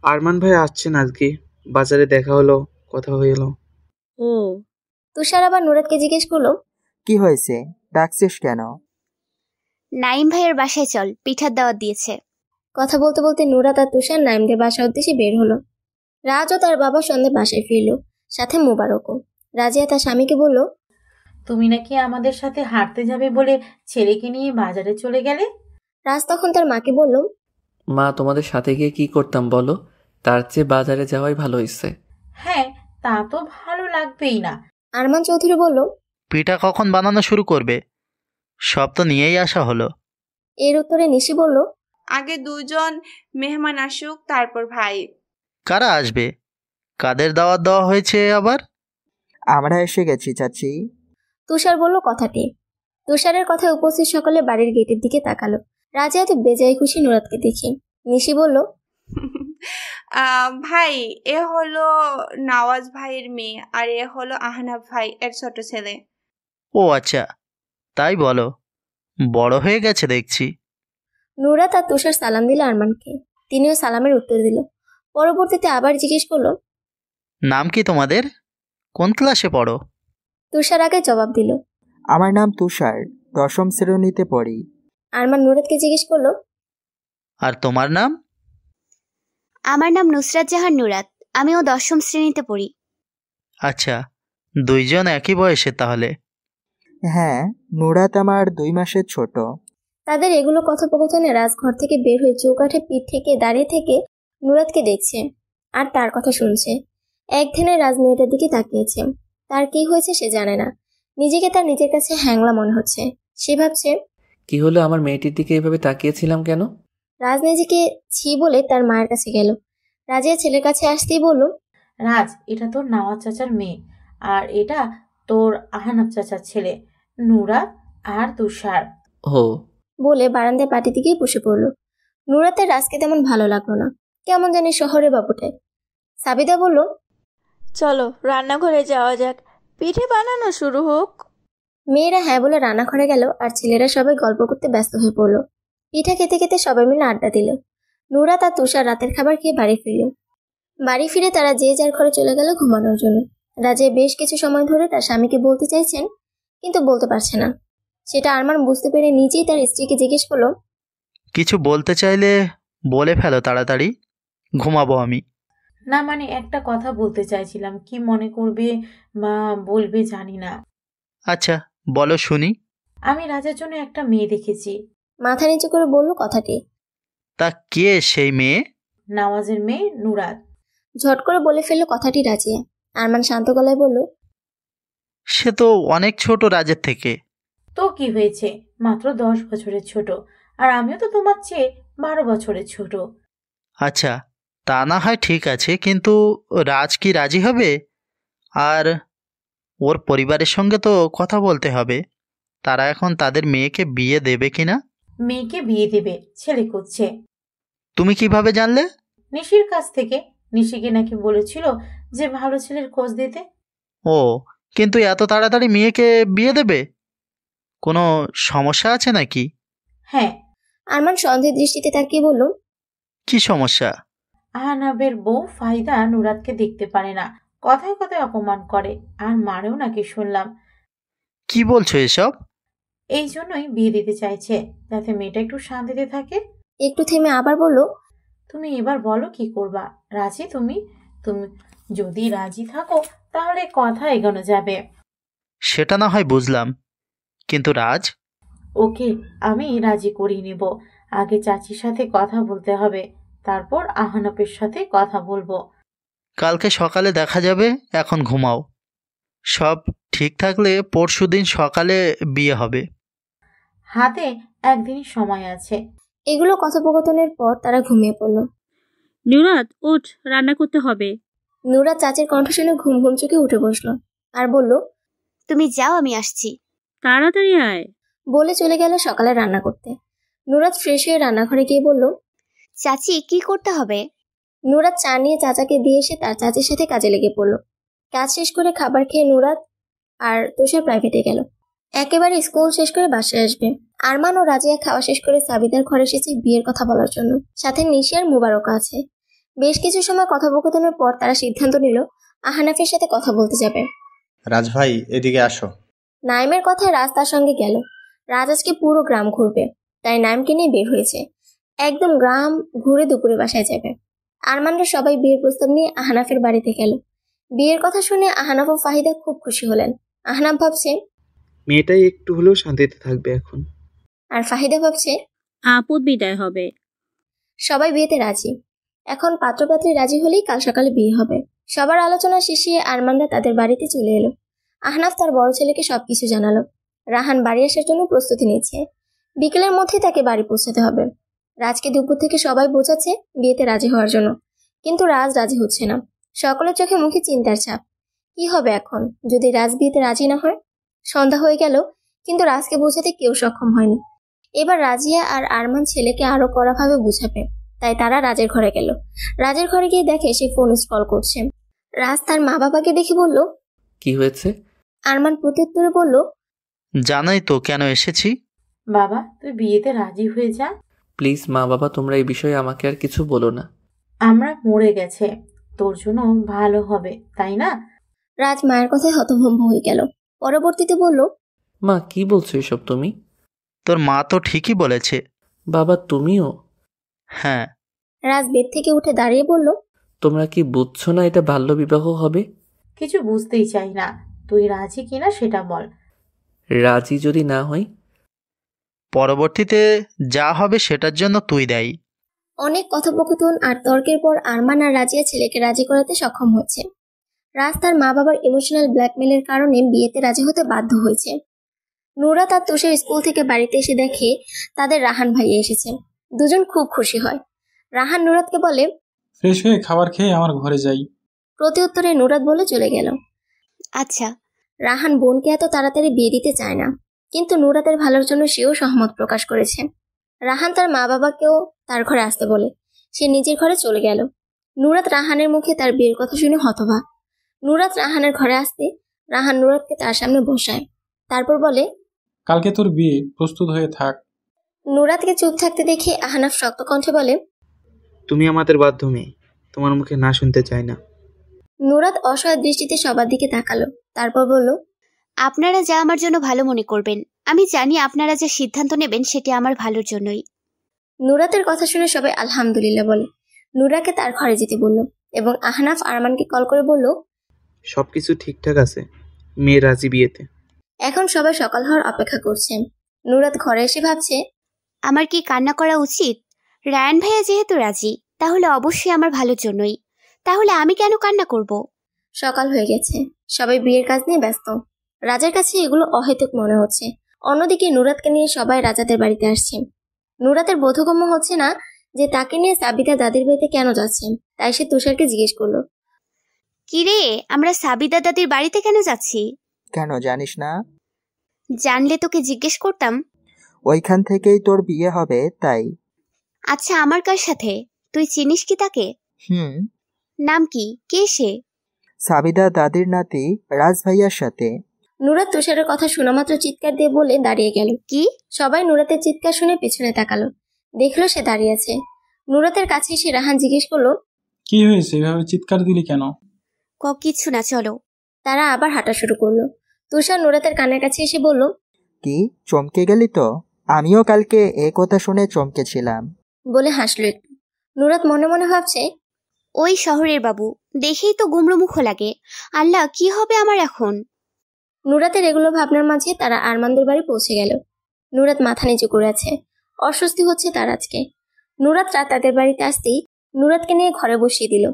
আরমান ভাই আসছেন আজকে, বাজারে দেখা হলো, কথা হয়ে গেল। ও। তুষার আবার নুরাতকে জিজ্ঞেস করলো, কি হয়েছে, ডাকছিস কেন? নাইম ভাইয়ের বাসায় চল, পিঠার দাওয়াত দিয়েছে। কথা বলতে বলতে নুরাত আর তুষার নাইমদের বাসার উদ্দেশ্যে বের হলো। রাজ ও তার বাবা সন্ধ্যে বাসায় ফিরল, সাথে মোবারকও। রাজিয়া তার স্বামীকে বলল, তুমি নাকি আমাদের সাথে হাঁটতে যাবে বলে ছেলেকে নিয়ে বাজারে চলে গেলে? রাজ তখন তার মাকে বলল, মা, তোমাদের সাথে গিয়ে কি করতাম বলো, তার চেয়ে বাজারে যাওয়াই ভালো হয়েছে। হ্যাঁ, তা তো ভালো লাগবেই না। আরমান চৌধুরী বলল, পিঠা কখন বানানো শুরু করবে? সব তো নিয়েই আসা হলো। এর উত্তরে নিশি বলল, আগে দুজন মেহমান আসুক, তারপর ভাই। কারা আসবে? কাদের দাওয়াত দেওয়া হয়েছে আবার? আমরা এসে গেছি চাচি। তুষার বলল কথাটি। তুষারের কথায় উপস্থিত সকলে বাড়ির গেটের দিকে তাকালো। রাজিয়া তো বেজায় খুশি নুরাতকে দেখি। নিশি বলল, ভাই, এ হলো নওয়াজ ভাইয়ের মেয়ে, আর এ হলো আহনাফ ভাই এর ছোট ছেলে। ও আচ্ছা, তাই বলো, বড় হয়ে গেছে দেখছি। নুরাত আর তুষার সালাম দিল আরমানকে। তিনিও সালামের উত্তর দিল। পরবর্তীতে আবার জিজ্ঞেস করলো, নাম কি তোমাদের? কোন ক্লাসে পড়ো? তুষার আগে জবাব দিল, আমার নাম তুষার, 10ম শ্রেণীতে পড়ি। আরমান নুরাতকে জিজ্ঞেস করলো, আর তোমার নাম? আমার নাম নুসরাত জাহান নুরাত, আমিও 10ম শ্রেণীতে পড়ি। আচ্ছা, দুইজন একই বয়সে তাহলে। হ্যাঁ, নুরাত আমার 2 মাসের ছোট। তাদের এগুলো কথোপকথনে রাজ ঘর থেকে বের হয়ে চৌকাঠে পিঠ থেকে দাঁড়িয়ে থেকে নুরাতকে দেখছে আর তার কথা শুনছে। এক ধ্যানে রাজ মেয়েটার দিকে তাকিয়েছে। তার কি হয়েছে সে জানে না। নিজেকে তার নিজের কাছে হ্যাংলা মনে হচ্ছে। সে ভাবছে, কি হলো, আমার মেয়েটির দিকে এভাবে তাকিয়েছিলাম কেন? রাজ নিজেকে ছি বলে তার মায়ের কাছে গেল। রাজিয়া ছেলের কাছে আসতেই বলল, রাজ, এটা তোর নওয়াজ চাচার মেয়ে, আর এটা তোর আহনাফ চাচার ছেলে, নুরাত আর তুষার। ও। বলে বারান্দায় পাটি দিকেই বসে পড়ল। নুরাতের রাজকে তেমন ভালো লাগলো না, কেমন জানি শহরে বাবুটায়। সাবিদা বলল, চলো রান্নাঘরে যাওয়া যাক, পিঠে বানানো শুরু হোক। মেয়েরা হ্যাঁ বলে রান্নাঘরে গেল আর ছেলেরা সবাই গল্প করতে ব্যস্ত হয়ে পড়ল। পিঠা খেতে খেতে সবাই মিলে আড্ডা দিল। নুরাত আর তুষার রাতের খাবার খেয়ে বাড়ি ফিরল। বাড়ি ফিরে তারা যে যার ঘরে চলে গেল ঘুমানোর জন্য। রাজে বেশ কিছু সময় ধরে তার স্বামীকে বলতে চাইছেন, কিন্তু বলতে পারছে না। সেটা আরমান বুঝতে পেরে নিজেই তার স্ত্রীকে জিজ্ঞেস করলো, কিছু বলতে চাইলে বলে ফেলো তাড়াতাড়ি, ঘুমাবো আমি। না মানে একটা কথা বলতে চাইছিলাম, কি মনে করবে বা বলবে জানি না। আচ্ছা বলো শুনি। আমি রাজার জন্য একটা মেয়ে দেখেছি। মাথা নিচু করে বলল কথাটি। তা কে সেই মেয়ে? নওয়াজের মেয়ে নুরাত। ঝট করে বলে ফেললো কথাটি রাজিয়া। আরমান শান্ত গলায় বলল, সে তো অনেক ছোট রাজের থেকে। তো কি হয়েছে, মাত্র 10 বছরের ছোট, আর আমিও তো তোমার চেয়ে 12 বছরের ছোট। আচ্ছা, তা না হয় ঠিক আছে, কিন্তু রাজ কি রাজি হবে? আর ওর পরিবারের সঙ্গে তো কথা বলতে হবে, তারা এখন তাদের মেয়েকে বিয়ে দেবে কিনা। মেয়েকে বিয়ে দেবে, ছেলে খুঁজছে। তুমি কিভাবে জানলে? নিশির কাছ থেকে। নিশিকে নাকি বলেছিল যে ভালো ছেলের খোঁজ দিতে। ও, কিন্তু এত তাড়াতাড়ি মেয়েকে বিয়ে দেবে? কোনো সমস্যা আছে নাকি? হ্যাঁ। আরমান সন্দেহ দৃষ্টিতে তাকিয়ে বলল, কি সমস্যা? আহনাবের বউ ফাহিদা নুরাতকে দেখতে পারে না, কথায় কথায় অপমান করে, আর মারেও নাকি শুনলাম। কি বলছো এসব? এই জন্যই বিয়ে দিতে চাইছে, যাতে মেয়েটা একটু শান্তিতে থাকে। একটু থেমে আবার বলল, তুমি এবার বলো কি করবা? রাজি তুমি? তুমি যদি রাজি থাকো তাহলে কথা এগোনো যাবে। সেটা না হয় বুঝলাম, কিন্তু রাজ? ওকে, আমি রাজি করিয়ে নেব। আগে চাচির সাথে কথা বলতে হবে, তারপর আহনাবের সাথে কথা বলবো। কালকে সকালে দেখা যাবে, এখন ঘুমাও। সব ঠিক থাকলে পরশুদিন সকালে বিয়ে হবে। হাতে একদিনই সময় আছে। এগুলো কথোপকথনের পর তারা ঘুমিয়ে পড়ল। নুরাত, ওঠ, রান্না করতে হবে। নুরাত চাচির কণ্ঠ শুনে ঘুম ঘুম চোখে উঠে বসলো আর বলল, তুমি যাও, আমি আসছি। তাড়াতাড়ি আয়। বলে চলে গেল সকালে রান্না করতে। নুরাত ফ্রেশ হয়ে রান্নাঘরে গিয়ে বলল, চাচি, কি করতে হবে? নুরাত চা নিয়ে চাচাকে দিয়ে এসে তার চাচির সাথে কাজে লেগে পড়ল। কাজ শেষ করে খাবার খেয়ে নুরাত আর তুষার প্রাইভেটে গেল। একেবারে স্কুল শেষ করে বাসায় আসবে। আরমান ও রাজিয়া খাওয়া শেষ করে সাবিদার ঘরে এসেছে বিয়ের কথা বলার জন্য, সাথে নিশি আর মুবারকও আছে। বেশ কিছু সময় কথোপকথনের পর তারা সিদ্ধান্ত নিল আহনাফের সাথে কথা বলতে যাবে। রাজ ভাই, এদিকে আসো। নাইমের কথায় রাজ তার সঙ্গে গেল। রাজ আজকে পুরো গ্রাম ঘুরবে, তাই নাইমকে নিয়ে বের হয়েছে। একদম গ্রাম ঘুরে দুপুরে বাসায় যাবে। আরমানরা সবাই বিয়ের প্রস্তাব নিয়ে আহনাফের বাড়িতে গেল। বিয়ের কথা শুনে আহনাফ ও ফাহিদা খুব খুশি হলেন। আহনাফ ভাবছে মেয়েটাই একটু হলেও শান্তিতে থাকবে এখন, আর ফাহিদা ভাবছে আপদ বিদায় হবে। সবাই বিয়েতে রাজি। এখন পাত্রপাত্রী রাজি হলেই কাল সকালে বিয়ে হবে। সবার আলোচনা শেষে আরমানরা তাদের বাড়িতে চলে এলো। আহনাফ তার বড় ছেলেকে সবকিছু জানালো। রাহান বাড়ি আসার জন্য প্রস্তুতি নিচ্ছে। বিকেলের মধ্যে তাকে বাড়ি পৌঁছাতে হবে। রাজকে দুপুর থেকে সবাই বোঝাচ্ছে বিয়েতে রাজি হওয়ার জন্য, কিন্তু রাজ রাজি হচ্ছে না। সকলের চোখে মুখে চিন্তার ছাপ। কি হবে এখন যদি রাজ বিয়েতে রাজি না হয়? সন্ধ্যা হয়ে গেল, কিন্তু রাজকে বোঝাতে কেউ সক্ষম হয়নি। এবার রাজিয়া আর আরমান ছেলেকে আরো কড়াভাবে বুঝাবে, তাই তারা রাজের ঘরে গেল। রাজের ঘরে গিয়ে দেখে সে ফোন স্ক্রল করছে। রাজ তার মা বাবাকে দেখে বলল, কি হয়েছে? আরমান প্রত্যুত্তরে বলল, জানাই তো কেন এসেছি। বাবা, তুই বিয়েতে রাজি হয়ে যা। প্লিজ মা বাবা, তোমরা এই বিষয়ে আমাকে আর কিছু বলো না। আমরা মরে গেছে, তোর জন্য ভালো হবে, তাই না? রাজ মায়ের কথায় হতভম্ব হয়ে গেল। পরবর্তীতে বলল, মা, কি বলছো এসব তুমি? তোর মা তো ঠিকই বলেছে। বাবা, তুমিও? হ্যাঁ। রাজ বেড থেকে উঠে দাঁড়িয়ে বলল, তোমরা কি বুঝছো না এটা বাল্যবিবাহ হবে? কিছু বুঝতেই চাই না, তুই রাজি কিনা সেটা বল। রাজি যদি না হই? পরবর্তীতে যা হবে সেটার জন্য তুই দায়ী। অনেক কথোপকথন আর তর্কের পর আরমান আর রাজিয়া ছেলেকে রাজি করাতে সক্ষম হয়েছে। রাজ তার মা বাবার ইমোশনাল ব্ল্যাকমেলের কারণে বিয়েতে রাজি হতে বাধ্য হয়েছে। নুরাত আর তুষার স্কুল থেকে বাড়িতে এসে দেখে তাদের রাহান ভাইয়া এসেছে। দুজন খুব খুশি হয়। রাহান নুরাতকে বলে, ফ্রেশ হয়ে খাবার খেয়ে আমার ঘরে যাই। প্রতি উত্তরে নুরাত বলে চলে গেল। আচ্ছা। রাহান বোনকে এত তাড়াতাড়ি বিয়ে দিতে চায় না, কিন্তু নুরাতের ভালোর জন্য সেও সহমত প্রকাশ করেছে। রাহান তার মা বাবাকেও তার ঘরে আসতে বলে সে নিজের ঘরে চলে গেল। নুরাত রাহানের মুখে তার বিয়ের কথা শুনে হতবাক। নুরাত রাহানের ঘরে আসতে রাহান নুরাতকে তার সামনে বসায়, তারপর বলে, কালকে তোর বিয়ে, প্রস্তুত হয়ে থাক। নুরাতকে চুপ থাকতে দেখে আহনাফ শক্ত কণ্ঠে বলে, তুমি আমাদের বাধ্য মেয়ে, তোমার মুখে না শুনতে চাই না। নুরাত অসহায় দৃষ্টিতে সবার দিকে তাকালো, তারপর বলল, আপনারা যা আমার জন্য ভালো মনে করবেন। আমি জানি আপনারা যে সিদ্ধান্ত নেবেন সেটি আমার ভালোর জন্যই। নুরাতের কথা শুনে সবাই আলহামদুলিল্লাহ বলে নুরাকে তার ঘরে যেতে বলল এবং আহনাফ আরমানকে কল করে বলল, সবকিছু ঠিকঠাক আছে, মেয়ে রাজি বিয়েতে। এখন সবাই সকাল হওয়ার অপেক্ষা করছে। নুরাত ঘরে এসে ভাবছে, আমার কি কান্না করা উচিত? রায়ান ভাইয়া যেহেতু রাজি, তাহলে অবশ্যই আমার ভালোর জন্যই। তাহলে আমি কেন কান্না করব? সকাল হয়ে গেছে, সবাই বিয়ের কাজ নিয়ে ব্যস্ত। রাজের কাছে এগুলো অহেতুক মনে হচ্ছে। অন্যদিকে নুরাতকে নিয়ে সবাই রাজাদের বাড়িতে আসছে। নুরাতের বোধগম্য হচ্ছে না যে তাকে নিয়ে সাবিতা দাদির বাড়িতে কেন যাচ্ছে। তাই সে তুষারকে জিজ্ঞেস করলো, কিরে, আমরা সাবিদা দাদির বাড়িতে কেন যাচ্ছি? কেন জানিস না? জানলে তোকে জিজ্ঞেস করতাম। ওইখান থেকেই তোর বিয়ে হবে তাই। আচ্ছা, আমার কার সাথে? তুই চিনিস কি তাকে? হুম। নাম কি? কে সে? সাবিদা দাদির নাতি রাজ ভাইয়ার সাথে। নুরাত তুষারের কথা শোনা মাত্র চিৎকার দিয়ে বলে দাঁড়িয়ে গেল। কি? সবাই নুরাতের চিৎকার শুনে পেছনে তাকালো। দেখলো সে দাঁড়িয়ে আছে। নুরাতের কাছে এসে রাহান জিজ্ঞেস করলো, কি হয়েছে, এভাবে চিৎকার দিলি কেন? কিছু না, চলো। তারা আবার হাঁটা শুরু করলো। তুষার নুরাতের কানের কাছে এসে বলল, কি চমকে গেলি তো? আমিও কালকে এ কথা শুনে চমকেছিলাম। বলে হাসলো একটু। নুরাত মনে মনে ভাবছে, ওই শহরের বাবু, দেখেই তো গুমড়োমুখ লাগে। আল্লাহ, কি হবে আমার এখন? নুরাতের এগুলো ভাবনার মাঝে তারা আরমানদের বাড়ি পৌঁছে গেল। নুরাত মাথা নিচু করে আছে। অস্বস্তি হচ্ছে তার আজকে। নুরাত রাত তাদের বাড়িতে আসতেই নুরাতকে নিয়ে ঘরে বসিয়ে দিল।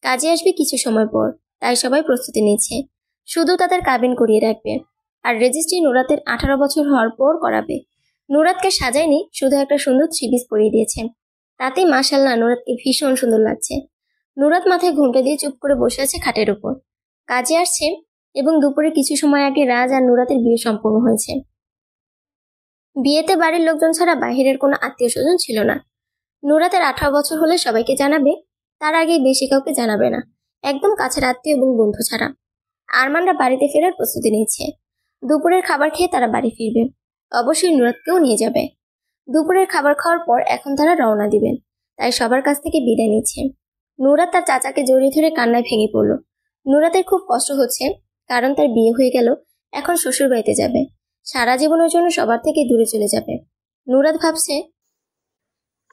কাজে আসবে কিছু সময় পর, তাই সবাই প্রস্তুতি নিচ্ছে। শুধু তাদের কাবিন করিয়ে রাখবে, আর রেজিস্ট্রি নুরাতের 18 বছর হওয়ার পর করাবে। নুরাতকে সাজায়নি, শুধু একটা সুন্দর থ্রিপিস পরিয়ে দিয়েছে। তাতেই মাশাআল্লাহ নুরাতকে ভীষণ সুন্দর লাগছে। নুরাত মাথায় ঘুমটে দিয়ে চুপ করে বসে আছে খাটের উপর। কাজে আসছে এবং দুপুরে কিছু সময় আগে রাজ আর নুরাতের বিয়ে সম্পন্ন হয়েছে। বিয়েতে বাড়ির লোকজন ছাড়া বাহিরের কোনো আত্মীয় স্বজন ছিল না। নুরাতের 18 বছর হলে সবাইকে জানাবে, তার আগে বেশি কাউকে জানাবে না, একদম কাছের আত্মীয় এবং বন্ধু ছাড়া। আরমানরা বাড়িতে ফেরার প্রস্তুতি নিচ্ছে। দুপুরের খাবার খেয়ে তারা বাড়ি ফিরবে। অবশ্যই নুরাতকেও নিয়ে যাবে। দুপুরের খাবার খাওয়ার পর এখন তারা রওনা দিবেন, তাই সবার কাছ থেকে বিদায় নিচ্ছে। নুরাত তার চাচাকে জড়িয়ে ধরে কান্নায় ভেঙে পড়ল। নুরাতের খুব কষ্ট হচ্ছে, কারণ তার বিয়ে হয়ে গেল, এখন শ্বশুর বাড়িতে যাবে, সারা জীবনের জন্য সবার থেকে দূরে চলে যাবে। নুরাত ভাবছে,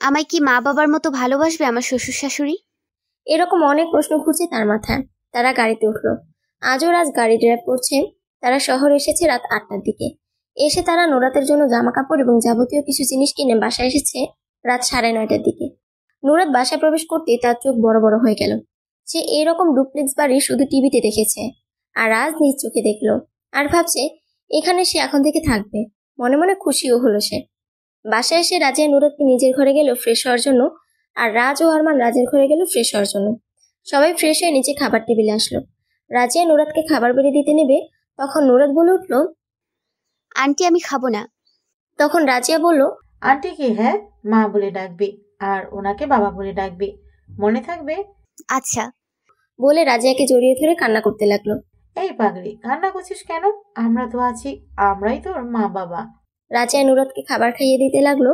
আমায় কি মা বাবার মতো ভালোবাসবে আমার শ্বশুর শাশুড়ি? এরকম অনেক প্রশ্ন ঘুরছে তার মাথায়। তারা গাড়িতে উঠলো। আজও রাজ গাড়ি ড্রাইভ করছে। তারা শহরে এসেছে রাত 8টার দিকে। এসে তারা নুরাতের জন্য জামা কাপড় এবং যাবতীয় কিছু জিনিস কিনে বাসায় এসেছে রাত 9:30টার দিকে। নুরাত বাসায় প্রবেশ করতেই তার চোখ বড় বড় হয়ে গেল। সে এরকম ডুপ্লেক্স বাড়ি শুধু টিভিতে দেখেছে, আর রাজ নিজ চোখে দেখলো। আর ভাবছে এখানে সে এখন থেকে থাকবে। মনে মনে খুশিও হলো সে। বাসায় এসে রাজিয়া নুরাতকে নিজের ঘরে গেল ফ্রেশ হওয়ার জন্য, আর রাজ ও আরমান রাজের ঘরে গেল ফ্রেশ হওয়ার জন্য। সবাই ফ্রেশ হয়ে নিচে খাবার টেবিলে আসলো। রাজিয়া নুরাতকে খাবার বেড়ে দিতে নেবে, তখন নুরাত বলে উঠলো, আন্টি, আমি খাবো না। তখন রাজিয়া বলল, আন্টিকে হ্যাঁ মা বলে ডাকবি, আর ওনাকে বাবা বলে ডাকবি, মনে থাকবে? আচ্ছা। বলে রাজিয়াকে জড়িয়ে ধরে কান্না করতে লাগলো। এই পাগলি, কান্না করছিস কেন? আমরা তো আছি, আমরাই তোর মা বাবা। রাজিয়া নুরাতকে খাবার খাইয়ে দিতে লাগলো।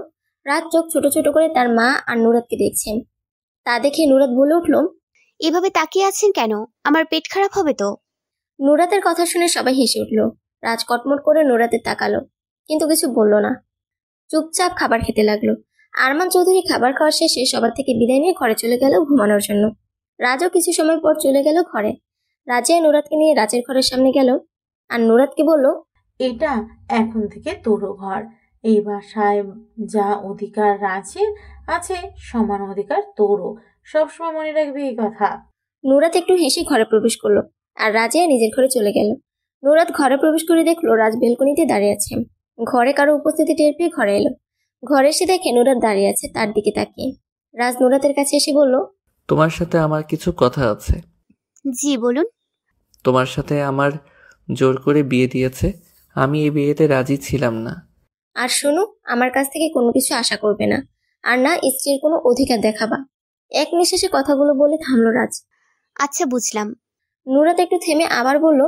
রাত চোখ ছোট ছোট করে তার মা আর নুরাতকে দেখছেন। তা দেখে নুরাত বলে উঠলো, এভাবে তাকিয়ে আছেন কেন? আমার পেট খারাপ হবে তো। নুরাতের কথা শুনে সবাই হেসে উঠলো। রাজ কটমট করে নুরাতে তাকালো, কিন্তু কিছু বলল না। চুপচাপ খাবার খেতে লাগলো। আরমান চৌধুরী খাবার খাওয়া শেষে সবার থেকে বিদায় নিয়ে ঘরে চলে গেল ঘুমানোর জন্য। রাজও কিছু সময় পর চলে গেল ঘরে। রাজিয়া নুরাতকে নিয়ে রাজের ঘরের সামনে গেল আর নুরাতকে বলল, এটা এখন থেকে তোরও ঘর। এই বাসায় যা অধিকার রাজের আছে, সমান অধিকার তোরও। সবসময় মনে রাখবি এই কথা। নুরাত একটু হেসে ঘরে প্রবেশ করলো আর রাজিয়া নিজের ঘরে চলে গেল। নুরাত ঘরে প্রবেশ করে দেখলো রাজ বেলকনিতে দাঁড়িয়ে আছে। ঘরে কারো উপস্থিতি টের পেয়ে ঘরে এলো। ঘরে এসে দেখে নুরাত দাঁড়িয়ে আছে তার দিকে তাকিয়ে। রাজ নুরাতের কাছে এসে বলল, তোমার সাথে আমার কিছু কথা আছে। জি বলুন। তোমার সাথে আমার জোর করে বিয়ে দিয়েছে, আমি এই বিয়েতে রাজি ছিলাম না। আর শোনো, আমার কাছ থেকে কোনো কিছু আশা করবে না, আর না স্ত্রীর কোনো অধিকার দেখাবা। এক নিঃশ্বাসে কথাগুলো বলে থামলো রাজ। আচ্ছা, বুঝলাম। নুরাত একটু থেমে আবার বলল,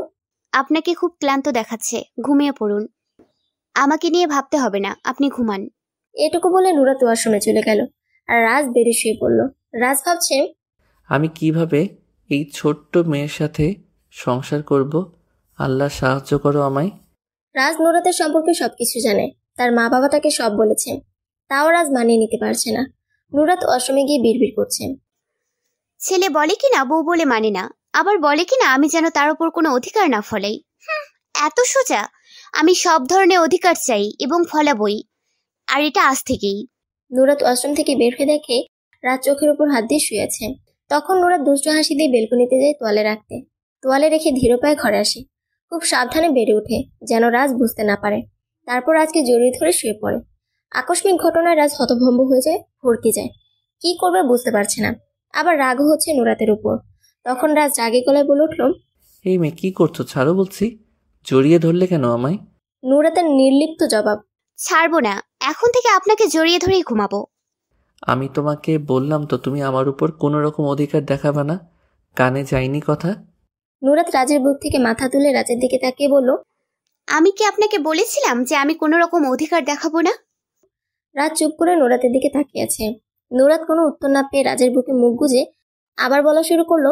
আপনাকে খুব ক্লান্ত দেখাচ্ছে, ঘুমিয়ে পড়ুন। আমাকে নিয়ে ভাবতে হবে না, আপনি ঘুমান। এটুকু বলে নুরাত ওয়াশরুমে চলে গেল আর রাজ বেরিয়ে শুয়ে পড়ল। রাজ ভাবছে, আমি কিভাবে এই ছোট্ট মেয়ের সাথে সংসার করব? আল্লাহ সাহায্য করো আমায়। রাজ নুরাতের সম্পর্কে সবকিছু জানে। তার মা বাবা তাকে সব বলেছে, তাও রাজ মানিয়ে নিতে পারছে না। নুরাত ওয়াশরুমে গিয়ে বিড়বিড় করছে, ছেলে বলে কিনা বউ বলে মানে না, আবার বলে কিনা আমি যেন তার উপর কোনো অধিকার না ফলাই। এত সোজা? আমি সব ধরনের অধিকার চাই এবং ফলাবই, আর এটা আজ থেকেই। নুরাত ওয়াশরুম থেকে বের হয়ে দেখে রাজ চোখের উপর হাত দিয়ে শুয়ে আছে। তখন নুরাত দুষ্ট হাসি দিয়ে বেলকনিতে যায় তোয়ালে রাখতে। তোয়ালে রেখে ধীর পায়ে ঘরে আসে। খুব সাবধানে বেড়ে ওঠে, যেন রাজ বুঝতে না পারে। তারপর রাজকে জড়িয়ে ধরে শুয়ে পড়ে। আকস্মিক ঘটনায় রাজ হতভম্ব হয়ে যায়, ভড়কে যায়। কি করবে বুঝতে পারছে না। আবার রাগও হচ্ছে নুরাতের উপর। তখন রাজ রাগে গলায় বলে উঠল, এই মেয়ে কি করছো? ছাড়ো বলছি। জড়িয়ে ধরলে কেন আমায়? নুরাতের নির্লিপ্ত জবাব, ছাড়বো না, এখন থেকে আপনাকে জড়িয়ে ধরেই ঘুমাবো। আমি তোমাকে বললাম তো তুমি আমার উপর কোনো রকম অধিকার দেখাবে না। কানে যায়নি কথা? নুরাত রাজের বুক থেকে মাথা তুলে রাজের দিকে তাকিয়ে বলল, আমি কি আপনাকে বলেছিলাম যে আমি কোনো রকম অধিকার দেখাবো না? রাজ চুপ করে নুরাতের দিকে তাকিয়ে আছে। নুরাত কোনো উত্তর না পেয়ে রাজের বুকে মুখ গুজে আবার বলা শুরু করলো,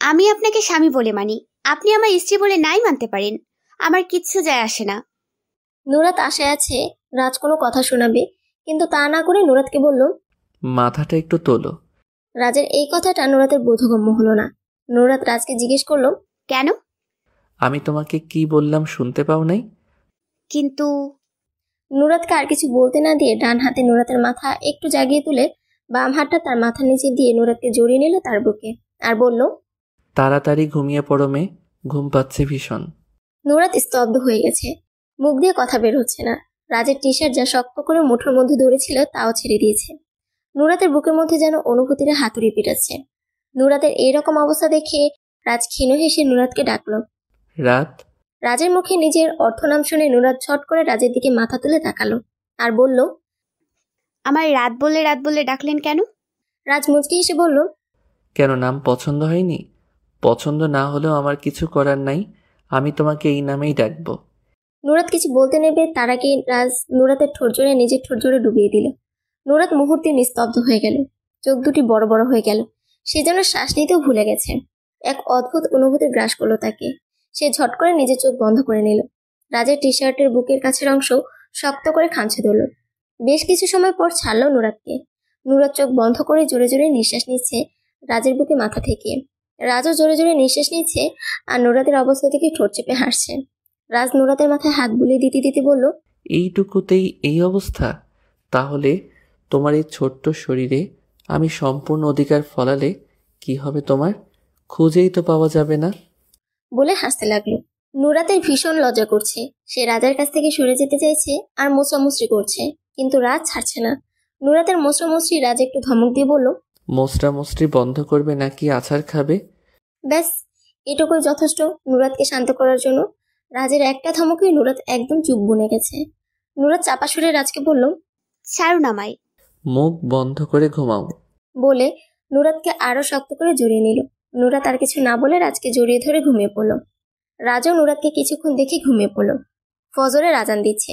আমি আপনাকে স্বামী বলে মানি, আপনি আমার স্ত্রী বলে নাই মানতে পারেন, আমার কিচ্ছু যায় আসে না। নুরাত আশায় আছে রাজ কোনো কথা শোনাবে, কিন্তু তা না করে নুরাতকে বলল, মাথাটা একটু তোলো। রাজের এই কথাটা নুরাতের বোধগম্য হলো না। নুরাত রাজকে জিজ্ঞেস করলো, কেন? আমি তোমাকে কি বললাম শুনতে পাও নাই? কিন্তু নুরাতকে আর কিছু বলতে না দিয়ে ডান হাতে নুরাতের মাথা একটু জাগিয়ে তুলে বাম হাতটা তার মাথার নিচে দিয়ে নুরাতকে জড়িয়ে নিল তার বুকে, আর বলল, তাড়াতাড়ি ঘুমিয়ে পড়ো মেয়ে, ঘুম পাচ্ছে ভীষণ। নুরাত স্তব্ধ হয়ে গেছে, মুখ দিয়ে কথা বের হচ্ছে না। রাজের টি শার্ট যা শক্ত করে মুঠোর মধ্যে ধরেছিল তাও ছেড়ে দিয়েছে। নুরাতের বুকের মধ্যে যেন অনুভূতিরা হাতুড়ি পিটাচ্ছে। নুরাতের এইরকম অবস্থা দেখে রাজ ক্ষীণ হেসে নুরাতকে ডাকলো। রাত। রাজের মুখে নিজের অর্থনাম শুনে নুরাত ছট করে রাজের দিকে মাথা তুলে তাকালো, আর বলল, আমার রাত বললে ডাকলেন কেন? রাজ মুচকি হেসে বলল, কেন নাম পছন্দ হয়নি? পছন্দ না হলেও আমার কিছু করার নাই, আমি তোমাকে এই নামেই ডাকবো। নুরাত কিছু বলতে নেবে তার আগে রাজ নুরাতের ঠোঁট জোড়ে নিজের ঠোঁট জোড়ে ডুবিয়ে দিল। নুরাত মুহূর্তে নিস্তব্ধ হয়ে গেল, চোখ দুটি বড় বড় হয়ে গেল। সে যেন শ্বাস নিতেও ভুলে গেছে। এক অদ্ভুত অনুভূতি গ্রাস করলো তাকে। সে ঝট করে নিজের চোখ বন্ধ করে নিল। রাজের টি শার্টের বুকের কাছের অংশ শক্ত করে খামচে ধরল। বেশ কিছু সময় পর ছাড়ল নুরাতকে। নুরাত চোখ বন্ধ করে জোরে জোরে নিঃশ্বাস নিচ্ছে রাজের বুকে মাথা ঠেকিয়ে। রাজও জোরে জোরে নিঃশ্বাস নিচ্ছে আর নুরাতের অবস্থা থেকে ঠোঁট চেপে হাসছে। রাজ নুরাতের মাথায় হাত বুলিয়ে দিতে দিতে বলল, এইটুকুতেই এই অবস্থা? তাহলে তোমার এই ছোট্ট শরীরে আমি সম্পূর্ণ অধিকার ফলালে কি হবে তোমার? খুঁজেই তো পাওয়া যাবে না। বলে হাসতে লাগলো। নুরাতের ভীষণ লজ্জা করছে। সে রাজার কাছ থেকে সরে যেতে চাইছে আর মোচড়ামুচড়ি করছে, কিন্তু রাজ ছাড়ছে না। নুরাতের মোচড়ামুচড়ি রাজ একটু ধমক দিয়ে বলল, মোচড়ামুচড়ি বন্ধ করবে নাকি আছাড় খাবে? ব্যাস এটুকুই যথেষ্ট নুরাতকে শান্ত করার জন্য। রাজের একটা ধমকে নুরাত একদম চুপ বুনে গেছে। নুরাত চাপা সুরে রাজকে বলল, ছাড়ুন আমায়। মুখ বন্ধ করে ঘুমাও। বলে নুরাতকে আরো শক্ত করে জড়িয়ে নিল। নুরাত আর কিছু না বলে রাজকে জড়িয়ে ধরে ঘুমিয়ে পড়ল। রাজও নুরাতকে কিছুক্ষণ দেখে ঘুমিয়ে পড়ল। ফজরের আজান দিচ্ছে।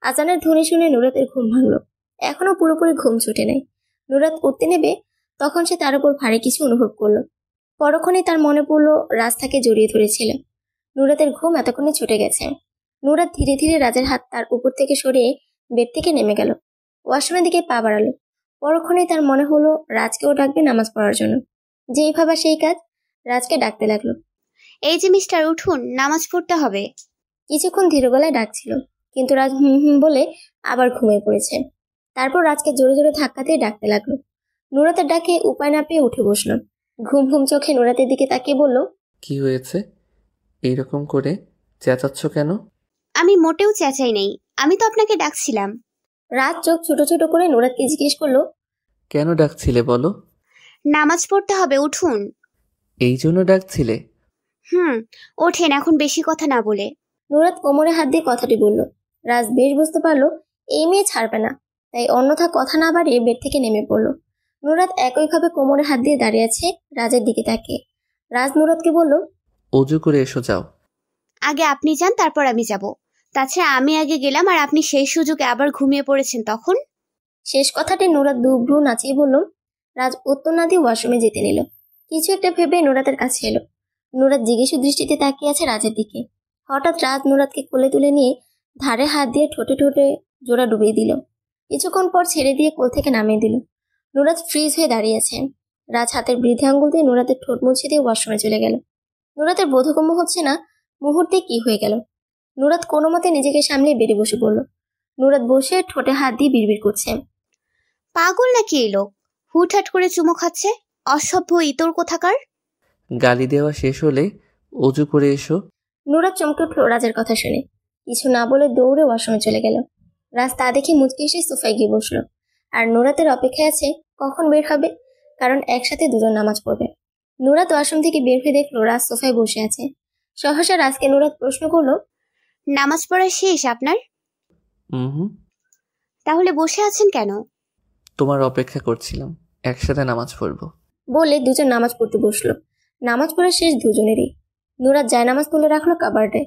আজানের ধ্বনি শুনে নুরাতের ঘুম ভাঙল। এখনো পুরোপুরি ঘুম ছুটে নেয়। নুরাত উঠতে নেবে তখন সে তার উপর ভারী কিছু অনুভব করলো। পরক্ষণে তার মনে পড়লো রাজ তাকে জড়িয়ে ধরেছিল। নুরাতের ঘুম এতক্ষণে ছুটে গেছে। নুরাত ধীরে ধীরে রাজের হাত তার উপর থেকে সরিয়ে বেড থেকে নেমে গেল। ওয়াশরুমের দিকে পা বাড়ালো। পরক্ষণেই তার মনে হলো রাজকেও ডাকবে নামাজ পড়ার জন্য। যেই ভাবা সেই কাজ, রাজকে ডাকতে লাগলো, এই যে মিস্টার, উঠুন, নামাজ পড়তে হবে। কিছুক্ষণ ধীর গলায় ডাকছিল, কিন্তু রাজ হুম হুম বলে আবার ঘুমিয়ে পড়েছে। তারপর রাজকে জোরে জোরে ধাক্কাতেই ডাকতে লাগলো। নুরাতের ডাকে উপায় না পেয়ে উঠে বসলো। ঘুম ঘুম চোখে নুরাতের দিকে তাকিয়ে বলল, কি হয়েছে? এইরকম করে চেঁচাচ্ছ কেন? আমি মোটেও চেঁচাই নেই, আমি তো আপনাকে ডাকছিলাম। রাজ চোখ ছোট ছোট করে নুরাতকে জিজ্ঞেস করলো, কেন ডাকছিলে বলো? নামাজ পড়তে হবে, উঠুন। এই জন্য ডাকছিলে? ওঠেন এখন, বেশি কথা না বলে। নুরাত কোমরে হাত দিয়ে কথাটি বলল। রাজ বেশ বুঝতে পারলো এই মেয়ে ছাড়বে না, তাই অন্যথা কথা না বাড়িয়ে বেড থেকে নেমে পড়লো। নুরাত একইভাবে কোমরে হাত দিয়ে দাঁড়িয়ে আছে রাজের দিকে তাকিয়ে। রাজ নুরাতকে বলল, অজু করে এসো যাও। আগে আপনি যান, তারপর আমি যাব। তাছাড়া আমি আগে গেলাম আর আপনি সেই সুযোগে আবার ঘুমিয়ে পড়েছেন তখন। শেষ কথাটি নুরাত দুব্রু নাচিয়ে বলল। রাজ উত্তর না দিয়ে ওয়াশরুমে যেতে নিল। কিছু একটা ভেবে নুরাতের কাছে এলো। নুরাত জিজ্ঞাসু দৃষ্টিতে তাকিয়ে আছে রাজের দিকে। হঠাৎ রাজ নুরাতকে কোলে তুলে নিয়ে ধারে হাত দিয়ে ঠোঁটে ঠোঁটে জোড়া ডুবিয়ে দিল। কিছুক্ষণ পর ছেড়ে দিয়ে কোল থেকে নামিয়ে দিল। নুরাত ফ্রিজ হয়ে দাঁড়িয়ে আছে। রাজ হাতের বৃদ্ধি আঙ্গুল দিয়ে নুরাতের ঠোঁট মুছে দিয়ে ওয়াশরুমে চলে গেল। নুরাতের বোধগম্য হচ্ছে না মুহূর্তে কি হয়ে গেল। নুরাত কোনো মতে নিজেকে সামলিয়ে বেড়ে বসে পড়ল। নুরাত বসে ঠোঁটে হাত দিয়ে বিড়বিড় করছে, পাগল নাকি এই লোক? হুটহাট করে চুমো খাচ্ছে, অসভ্য ইতর কোথাকার। গালি দেওয়া শেষ হলে অজু করে এসো। নুরাত চমকে উঠল রাজের কথা শুনে। কিছু না বলে দৌড়ে ওয়াশরুমে চলে গেল। রাজ তা দেখে মুচকি এসে সোফায় গিয়ে বসলো। আর নুরাতের অপেক্ষায় আছে কখন বের হবে, কারণ একসাথে দুজন নামাজ পড়বে। নুরাত ওয়াশরুম থেকে বের হয়ে দেখলো রাজ সোফায় বসে আছে। সহসা রাজকে নুরাত প্রশ্ন করলো, নামাজ পড়া শেষ আপনার? হুম, তাহলে বসে আছেন কেন? তোমার অপেক্ষা করছিলাম, একসাথে নামাজ পড়বো। বলে দুজন নামাজ পড়তে বসলো। নামাজ পড়া শেষ দুজনেরই। নুরাত জায়নামাজ তুলে রাখলো কাবার্ডে।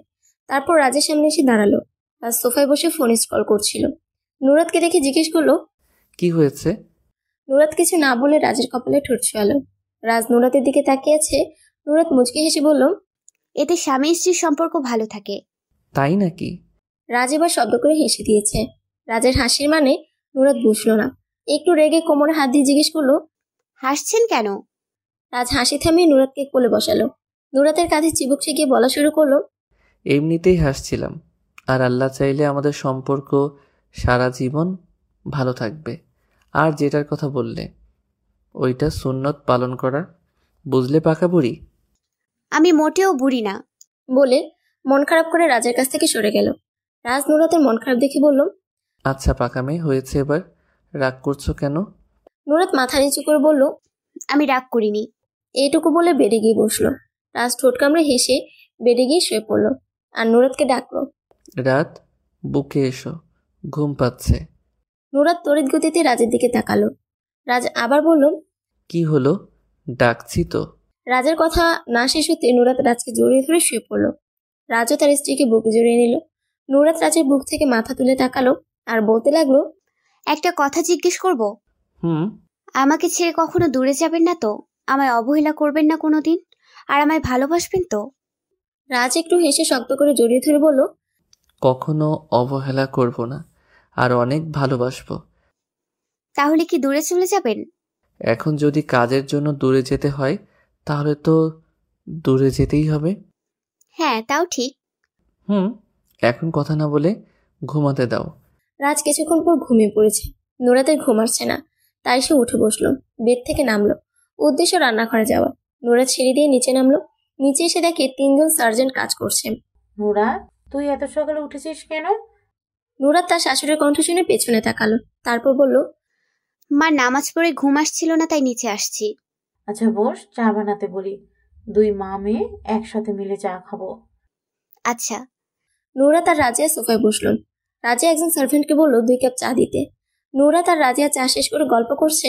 তারপর রাজের সামনে এসে দাঁড়ালো। রাজ সোফায় বসে ফোন স্ক্রল করছিল। নুরাতকে দেখে জিজ্ঞেস করলো, কি হয়েছে? নুরাত কিছু না বলে রাজের কপালে ঠোঁট ছোঁয়ালো। রাজ নুরাতের দিকে তাকিয়ে আছে। নুরাত মুচকি হেসে বলল, এতে স্বামী স্ত্রীর সম্পর্ক ভালো থাকে। তাই নাকি? রাজ এবার শব্দ করে হেসে দিয়েছে। রাজের হাসির মানে নুরাত বুঝলো না। একটু রেগে কোমরে হাত দিয়ে জিজ্ঞেস করলো, হাসছেন কেন? রাজ হাসি থামিয়ে নুরাতকে কোলে বসালো। নুরাতের কাঁধে চিবুক ঠেকিয়ে বলা শুরু করলো, এমনিতেই হাসছিলাম, আর আল্লাহ চাইলে আমাদের সম্পর্ক সারা জীবন ভালো থাকবে। আর যেটার কথা বললে ওইটা সুন্নত পালন করা, বুঝলে পাকা বুড়ি? আমি মোটেও বুড়ি না। বলে মন খারাপ করে রাজের কাছ থেকে সরে গেল। রাজ নুরাতের মন খারাপ দেখে বলল, আচ্ছা পাকা মেয়ে, হয়েছে এবার, রাগ করছো কেন? নুরাত মাথা নিচু করে বলল, আমি রাগ করিনি। এইটুকু বলে বেডে গিয়ে বসলো। রাজ ঠোঁট কামড়ে হেসে বেডে গিয়ে শুয়ে পড়লো। আর নুরাতকে ডাকলো, রাত, বুকে এসো, ঘুম পাচ্ছে। নুরাত তড়িৎ গতিতে রাজের দিকে তাকালো। রাজ আবার বলল, কি হলো, ডাকছি তো? রাজের কথা না শেষ হতে নুরাত রাজকে জড়িয়ে ধরে শুয়ে পড়লো। রাজও তার স্ত্রীকে বুকে জড়িয়ে নিল। নুরাত রাজের বুক থেকে মাথা তুলে তাকালো আর বলতে লাগলো, একটা কথা জিজ্ঞেস করব? হুম। আমাকে ছেড়ে কখনো দূরে যাবেন না তো? আমায় অবহেলা করবেন না কোনোদিন? আর আমায় ভালোবাসবেন তো? রাজ একটু হেসে শক্ত করে জড়িয়ে ধরে বলল, কখনো অবহেলা করব না, আর অনেক ভালোবাসবো। তাহলে কি দূরে চলে যাবেন? এখন যদি কাজের জন্য দূরে যেতে হয় তাহলে তো দূরে যেতেই হবে। হ্যাঁ, তাও ঠিক। এখন কথা না বলে ঘুমাতে দাও। রাজ কিছুক্ষণ পর ঘুমিয়ে পড়েছে। নুরাতের ঘুম আসছে না, তাই সে উঠে বসলো। বেড থেকে নামলো। উদ্দেশ্য রান্নাঘরে যাওয়া। নুরাত সিঁড়ি দিয়ে নিচে নামলো। নিচে এসে দেখে 3 জন সার্জেন্ট কাজ করছে। নুরাত, তুই এত সকালে উঠেছিস কেন? নুরাত তার শাশুড়ির কণ্ঠ শুনে পেছনে তাকালো। তারপর বলল, মা নামাজ পড়ে ঘুম আসছিল না, তাই নিচে আসছি। আচ্ছা বস, চা বানাতে বলি। 2 মা মেয়ে একসাথে মিলে চা খাবো। আচ্ছা। নুরাত আর রাজিয়া সোফায় বসলো। রাজিয়া একজন সার্ভেন্টকে বলল 2 কাপ চা দিতে। নুরাত আর রাজিয়া চা শেষ করে গল্প করছে।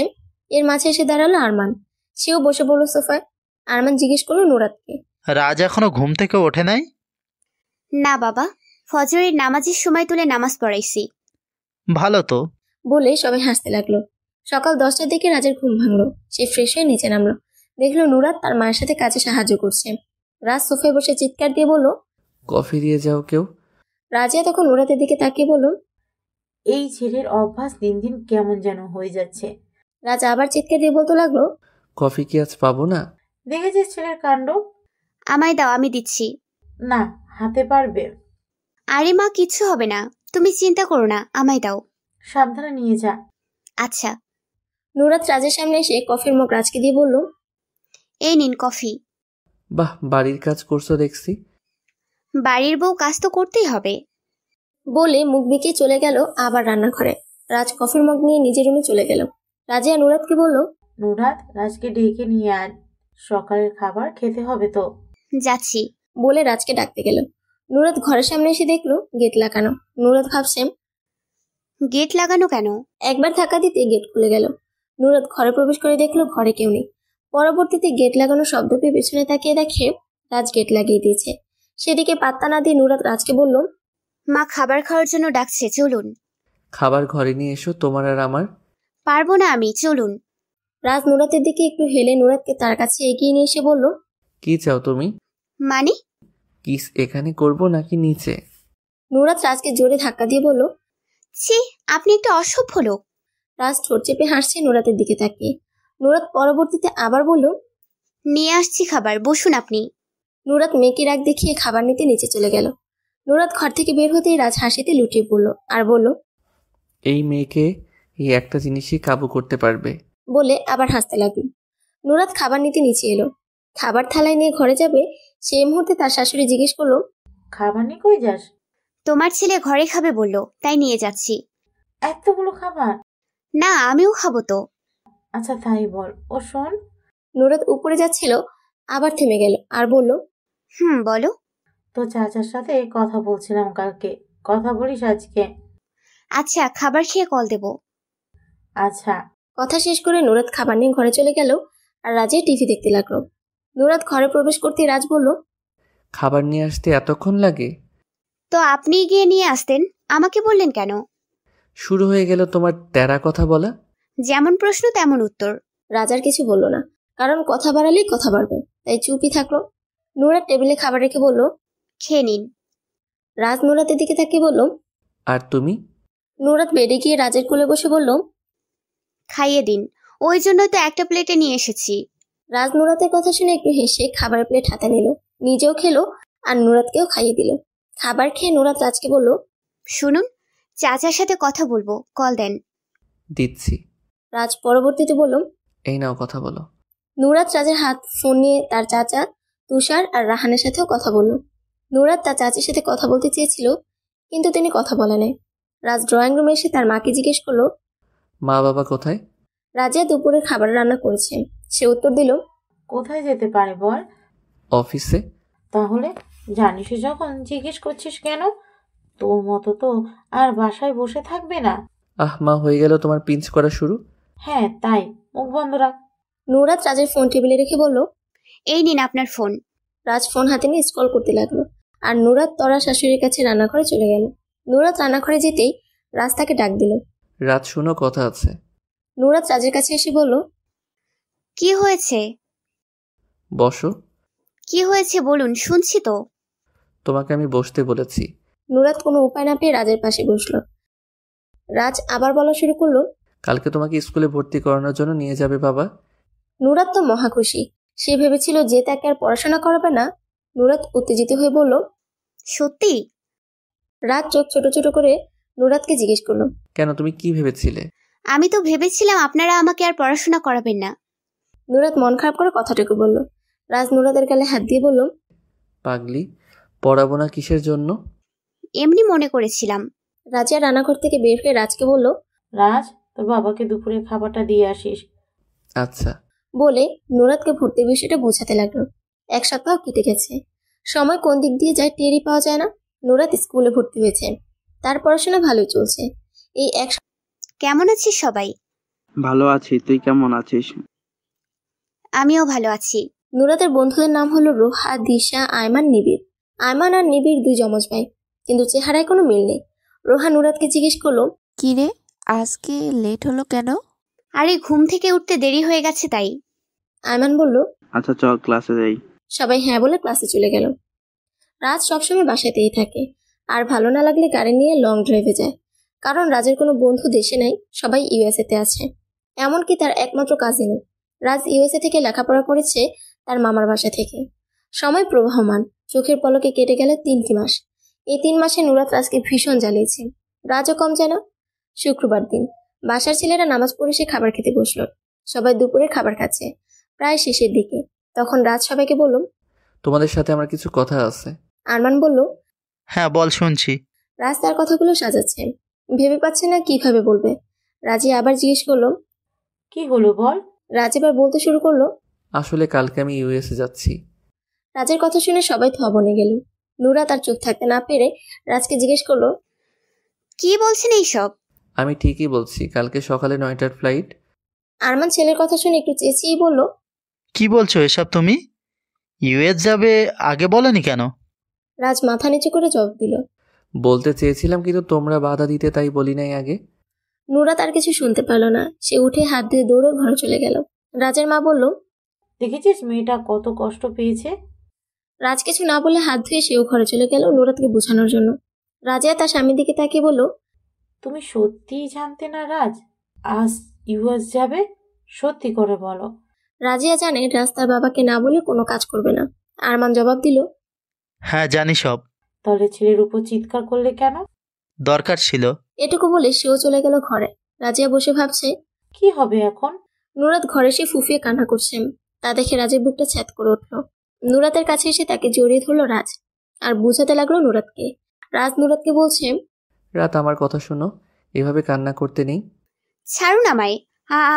এর মাঝে এসে দাঁড়ালো আরমান। সেও বসে পড়লো সোফায়। আরমান জিজ্ঞেস করলো নুরাতকে, রাজ এখনো ঘুম থেকে ওঠে নাই? না বাবা, ফজরের নামাজের সময় তুলে নামাজ পড়াইছি। ভালো তো। বলে সবাই হাসতে লাগলো। সকাল 10টার দিকে রাজের ঘুম ভাঙলো। সে ফ্রেশ হয়ে নিচে নামলো। দেখলো নুরাত তার মায়ের সাথে কাজে সাহায্য করছে। রাজ সোফায় বসে চিৎকার দিয়ে বলল, কফি দিয়ে যাও কেউ। রাজিয়া তখন নুরাতের দিকে তাকিয়ে বলল, এই ছেলের অভ্যাস দিন দিন কেমন যেন হয়ে যাচ্ছে। রাজ আবার চিৎকার দিয়ে বলতে লাগলো, কফি কি আজ পাবো না? দেখেছিস ছেলের কাণ্ড? আমায় দাও, আমি দিচ্ছি। না, হাতে পারবে। আরে মা, কিচ্ছু হবে না, তুমি চিন্তা করো না, আমায় দাও। সাবধানে নিয়ে যা। আচ্ছা। নুরাত রাজের সামনে এসে কফির মগ রাজকে দিয়ে বলল, এই নিন কফি। বাহ, বাড়ির কাজ করছো দেখছি। বাড়ির বউ কাজ তো করতেই হবে। বলে মুখ বিকিয়ে চলে গেল আবার রান্নাঘরে। রাজ কফির মগ নিয়ে নিজের রুমে চলে গেল। রাজিয়া নুরাতকে বলল, নুরাত, রাজকে ডেকে নিয়ে আয়, সকালের খাবার খেতে হবে তো। যাচ্ছি। বলে রাজকে ডাকতে গেল। নুরাত ঘরের সামনে এসে দেখলো গেট লাগানো। নুরাত ভাবছে, গেট লাগানো কেন? একবার ধাক্কা দিতে গেট খুলে গেল। নুরাত ঘরে প্রবেশ করে দেখলো ঘরে কেউ নেই। পরবর্তীতে গেট লাগানো শব্দ পেয়ে পেছনে তাকিয়ে দেখে রাজ গেট লাগিয়ে দিয়েছে। সেদিকে পাত্তা না দিয়ে নুরাত রাজকে বলল, মা খাবার খাওয়ার জন্য ডাকছে, চলুন। খাবার ঘরে নিয়ে এসো, তোমার আর আমার। পারবো না আমি, চলুন। রাজ নুরাতের দিকে একটু হেলে নুরাতকে তার কাছে এগিয়ে নিয়ে এসে বলল, কি চাও তুমি? মানে? কিস এখানে করব নাকি নিচে? নুরাত রাজকে জোরে ধাক্কা দিয়ে বলল, ছি, আপনি একটা অসভ্য লোক। রাজ ঠোঁট চেপে হাসছে নুরাতের দিকে তাকিয়ে। নুরাত পরবর্তীতে আবার বলল, নিয়ে আসছি খাবার, বসুন আপনি। নুরাত মেয়েকে রাগ দেখিয়ে খাবার নিতে নিচে চলে গেল। নুরাত ঘর থেকে বের হতেই রাজ হাসিতে লুটিয়ে পড়ল আর বলল, এই মেয়েকে এই একটা জিনিসই কাবু করতে পারবে। বলে আবার হাসতে লাগলো। নুরাত খাবার নিতে নিচে এলো। খাবার থালায় নিয়ে ঘরে যাবে সেই মুহূর্তে তার শাশুড়ি জিজ্ঞেস করলো, খাবার নিয়ে কই যাস? তোমার ছেলে ঘরে খাবে বললো, তাই নিয়ে যাচ্ছি। এতগুলো খাবার? না, আমিও খাবো তো। আচ্ছা তাই বল। ও শোন, নুরাত উপরে যাচ্ছিল, আবার থেমে গেল আর বলল, বলো। তো চাচার সাথে কথা বলছিলাম কালকে, কথা বলিস আজকে? আচ্ছা, খাবার খেয়ে কল দেব। আচ্ছা। কথা শেষ করে নুরাত খাবার নিয়ে ঘরে চলে গেল আর রাজে টিভি দেখতে লাগলো। নুরাত ঘরে প্রবেশ করতে রাজ বলল, খাবার নিয়ে আসতে এতক্ষণ লাগে? তো আপনি গিয়ে নিয়ে আসতেন, আমাকে বললেন কেন? শুরু হয়ে গেল তোমার তেরা কথা বলা। যেমন প্রশ্ন তেমন উত্তর। রাজার কিছু বলল না, কারণ কথা বাড়ালেই কথা বাড়বে, তাই চুপই থাকলো। নুরাত টেবিলে খাবার রেখে বলল, খেয়ে নিন। রাজ নুরাতের দিকে তাকিয়ে বলল, আর তুমি? নুরাত বেডে গিয়ে রাজের কোলে বসে বলল, খাইয়ে দিন, ওই জন্য তো একটা প্লেটে নিয়ে এসেছি। রাজ নুরাতের কথা শুনে একটু হেসে খাবারের প্লেট হাতে নিল, নিজেও খেলো আর নুরাতকেও খাইয়ে দিল। খাবার খেয়ে নুরাত রাজকে বলল, শুনুন, চাচার সাথে কথা বলবো, কল দেন। দিচ্ছি। রাজ পরবর্তীতে বলল, এই নাও কথা বলো। নুরাত রাজের হাত ফোন নিয়ে তার চাচা তুষার আর রাহানের সাথেও কথা বলল। নুরাত তার চাচির সাথে কথা বলতে চেয়েছিল, কিন্তু তিনি কথা বলে নাই। রাজ ড্রয়িং রুমে এসে তার মাকে জিজ্ঞেস করলো, মা বাবা কোথায়? রাজিয়া দুপুরের খাবার রান্না করেছে। সে উত্তর দিল, কোথায় যেতে পারে বল? অফিসে। তাহলে জানিস যখন জিজ্ঞেস করছিস কেন? তোর মতো তো আর বাসায় বসে থাকবে না। আহ মা, হয়ে গেল তোমার পিঞ্চ করা শুরু। হ্যাঁ তাই, মুখ বন্ধ রাখ। নুরাত রাজের ফোন টেবিলে রেখে বলল, এই নিন আপনার ফোন। রাজ ফোন হাতে নিয়ে স্ক্রল করতে লাগলো আর নুরাত তরা শাশুড়ির কাছে রান্নাঘরে চলে গেল। নুরাত রান্নাঘরে যেতেই রাজ তাকে ডাক দিল। রাত শুনো, কথা আছে। নুরাত রাজের কাছে এসে বলল, কি হয়েছে? বসো। কি হয়েছে বলুন, শুনছি তো। তোমাকে আমি বসতে বলেছি। নুরাত কোনো উপায় না পেয়ে রাজের পাশে বসলো। রাজ আবার বলা শুরু করলো, কালকে তোমাকে স্কুলে ভর্তি করানোর জন্য নিয়ে যাবে বাবা। নুরাত তো মহা খুশি। সে ভেবেছিল যে তাকে আর পড়াশোনা করাবে না। নুরাত উত্তেজিত হয়ে বলল, সত্যি? রাজ চোখ ছোট ছোট করে নুরাতকে জিজ্ঞেস করলো, কেন, তুমি কি ভেবেছিলে? আমি তো ভেবেছিলাম আপনারা আমাকে আর পড়াশোনা করাবেন না। নুরাত মন খারাপ করে কথাটুকু বলল। রাজ নুরাতের গালে হাত দিয়ে বলল, পাগলি, পড়াবো না কিসের জন্য? এমনি মনে করেছিলাম। রাজিয়া রান্নাঘর থেকে বের হয়ে রাজকে বলল, রাজ, তোর বাবাকে দুপুরের খাবারটা দিয়ে আসিস। আচ্ছা। বলে নুরাতকে ভর্তির বিষয়টা বোঝাতে লাগলো। এক সপ্তাহ কেটে গেছে। সময় কোন দিক দিয়ে যায় টেরই পাওয়া যায় না। নুরাত স্কুলে ভর্তি হয়েছে, তার পড়াশোনা ভালোই চলছে। এই এক কেমন আছিস সবাই? ভালো আছি, তুই কেমন আছিস? আমিও ভালো আছি। নুরাতের বন্ধুদের নাম হলো রোহা, দিশা, আয়মান, নিবিড়। আয়মান আর নিবিড় দুই যমজ ভাই, কিন্তু চেহারায় কোনো মিল নেই। রোহা নুরাতকে জিজ্ঞেস করলো, কি রে, আজকে লেট হলো কেন? আরে ঘুম থেকে উঠতে দেরি হয়ে গেছে তাই। আয়মান বলল, আচ্ছা চল ক্লাসে যাই। সবাই হ্যাঁ বলে ক্লাসে চলে গেল। রাজ সবসময় বাসাতেই থাকে, আর ভালো না লাগলে গাড়ি নিয়ে লং ড্রাইভে যায়। কারণ রাজের কোনো বন্ধু দেশে নাই, সবাই ইউএসএতে আছে। এমনকি তার একমাত্র কাজিনও। রাজ ইউএসএ থেকে লেখাপড়া করেছে তার মামার বাসা থেকে। সময় প্রবাহমান, চোখের পলকে কেটে গেল 3টি মাস। এই 3 মাসে নুরাত রাজকে ভীষণ জ্বালিয়েছে। রাজও কম যেন। শুক্রবার দিন বাসার ছেলেরা নামাজ পড়ে সে খাবার খেতে বসলো। সবাই দুপুরের খাবার খাচ্ছে, প্রায় শেষের দিকে। তখন রাজ সবাইকে বলল, তোমাদের সাথে আমার কিছু কথা আছে। আরমান বলল, হ্যাঁ বল, শুনছি। রাজ তার কথাগুলো সাজাচ্ছে, ভেবে পাচ্ছে না কিভাবে বলবে। রাজি আবার জিজ্ঞেস করলো, কি হলো বল? রাজ এবার বলতে শুরু করলো, আসলে কালকে আমি ইউএসএ যাচ্ছি। রাজের কথা শুনে সবাই থ বনে গেল। নুরা তার চুপ থাকতে না পেরে রাজকে জিজ্ঞেস করলো, কি বলছেন এইসব? আমি ঠিকই বলছি, কালকে সকালে 9টার ফ্লাইট। আরমান ছেলের কথা শুনে একটু চেঁচিয়ে বলল, কি বলছো এসব তুমি? ইউএস যাবে আগে বলেনি কেন? রাজ মাথা নিচু করে জবাব দিল, বলতে চেয়েছিলাম কিন্তু তোমরা বাধা দিতে, তাই বলি নাই আগে। নুরা তার কিছু শুনতে পেল না। সে উঠে হাত ধুয়ে দৌড়ে ঘরে চলে গেল। রাজের মা বলল, দেখেছিস মেয়েটা কত কষ্ট পেয়েছে? রাজ কিছু না বলে হাত ধুয়ে সেও ঘরে চলে গেল নুরাতকে বোঝানোর জন্য। রাজিয়া তার স্বামীর দিকে তাকিয়ে বলল, তুমি সত্যিই জানতে না রাজ আজ ইউএস যাবে? সত্যি করে বলো। রাজিয়া জানে রাজ তার বাবাকে না বলে কোনো কাজ করবে না। আরমান জবাব দিল, হ্যাঁ জানি সব। তাহলে ছেলের উপর চিৎকার করলে কেন? দরকার ছিল। এটুকু বলে সেও চলে গেল ঘরে। রাজিয়া বসে ভাবছে কি হবে এখন। নুরাত ঘরে এসে ফুফিয়ে কান্না করছে। তা দেখে রাজের বুকটা ছ্যাদ করে উঠল। নুরাতের কাছে এসে তাকে জড়িয়ে ধরল রাজ। আর বুঝাতে লাগলো নুরাতকে। রাজ নুরাতকে বলছে, রাত আমার কথা শোনো, এভাবে কান্না করতে নেই। ছাড়ুন আমায়।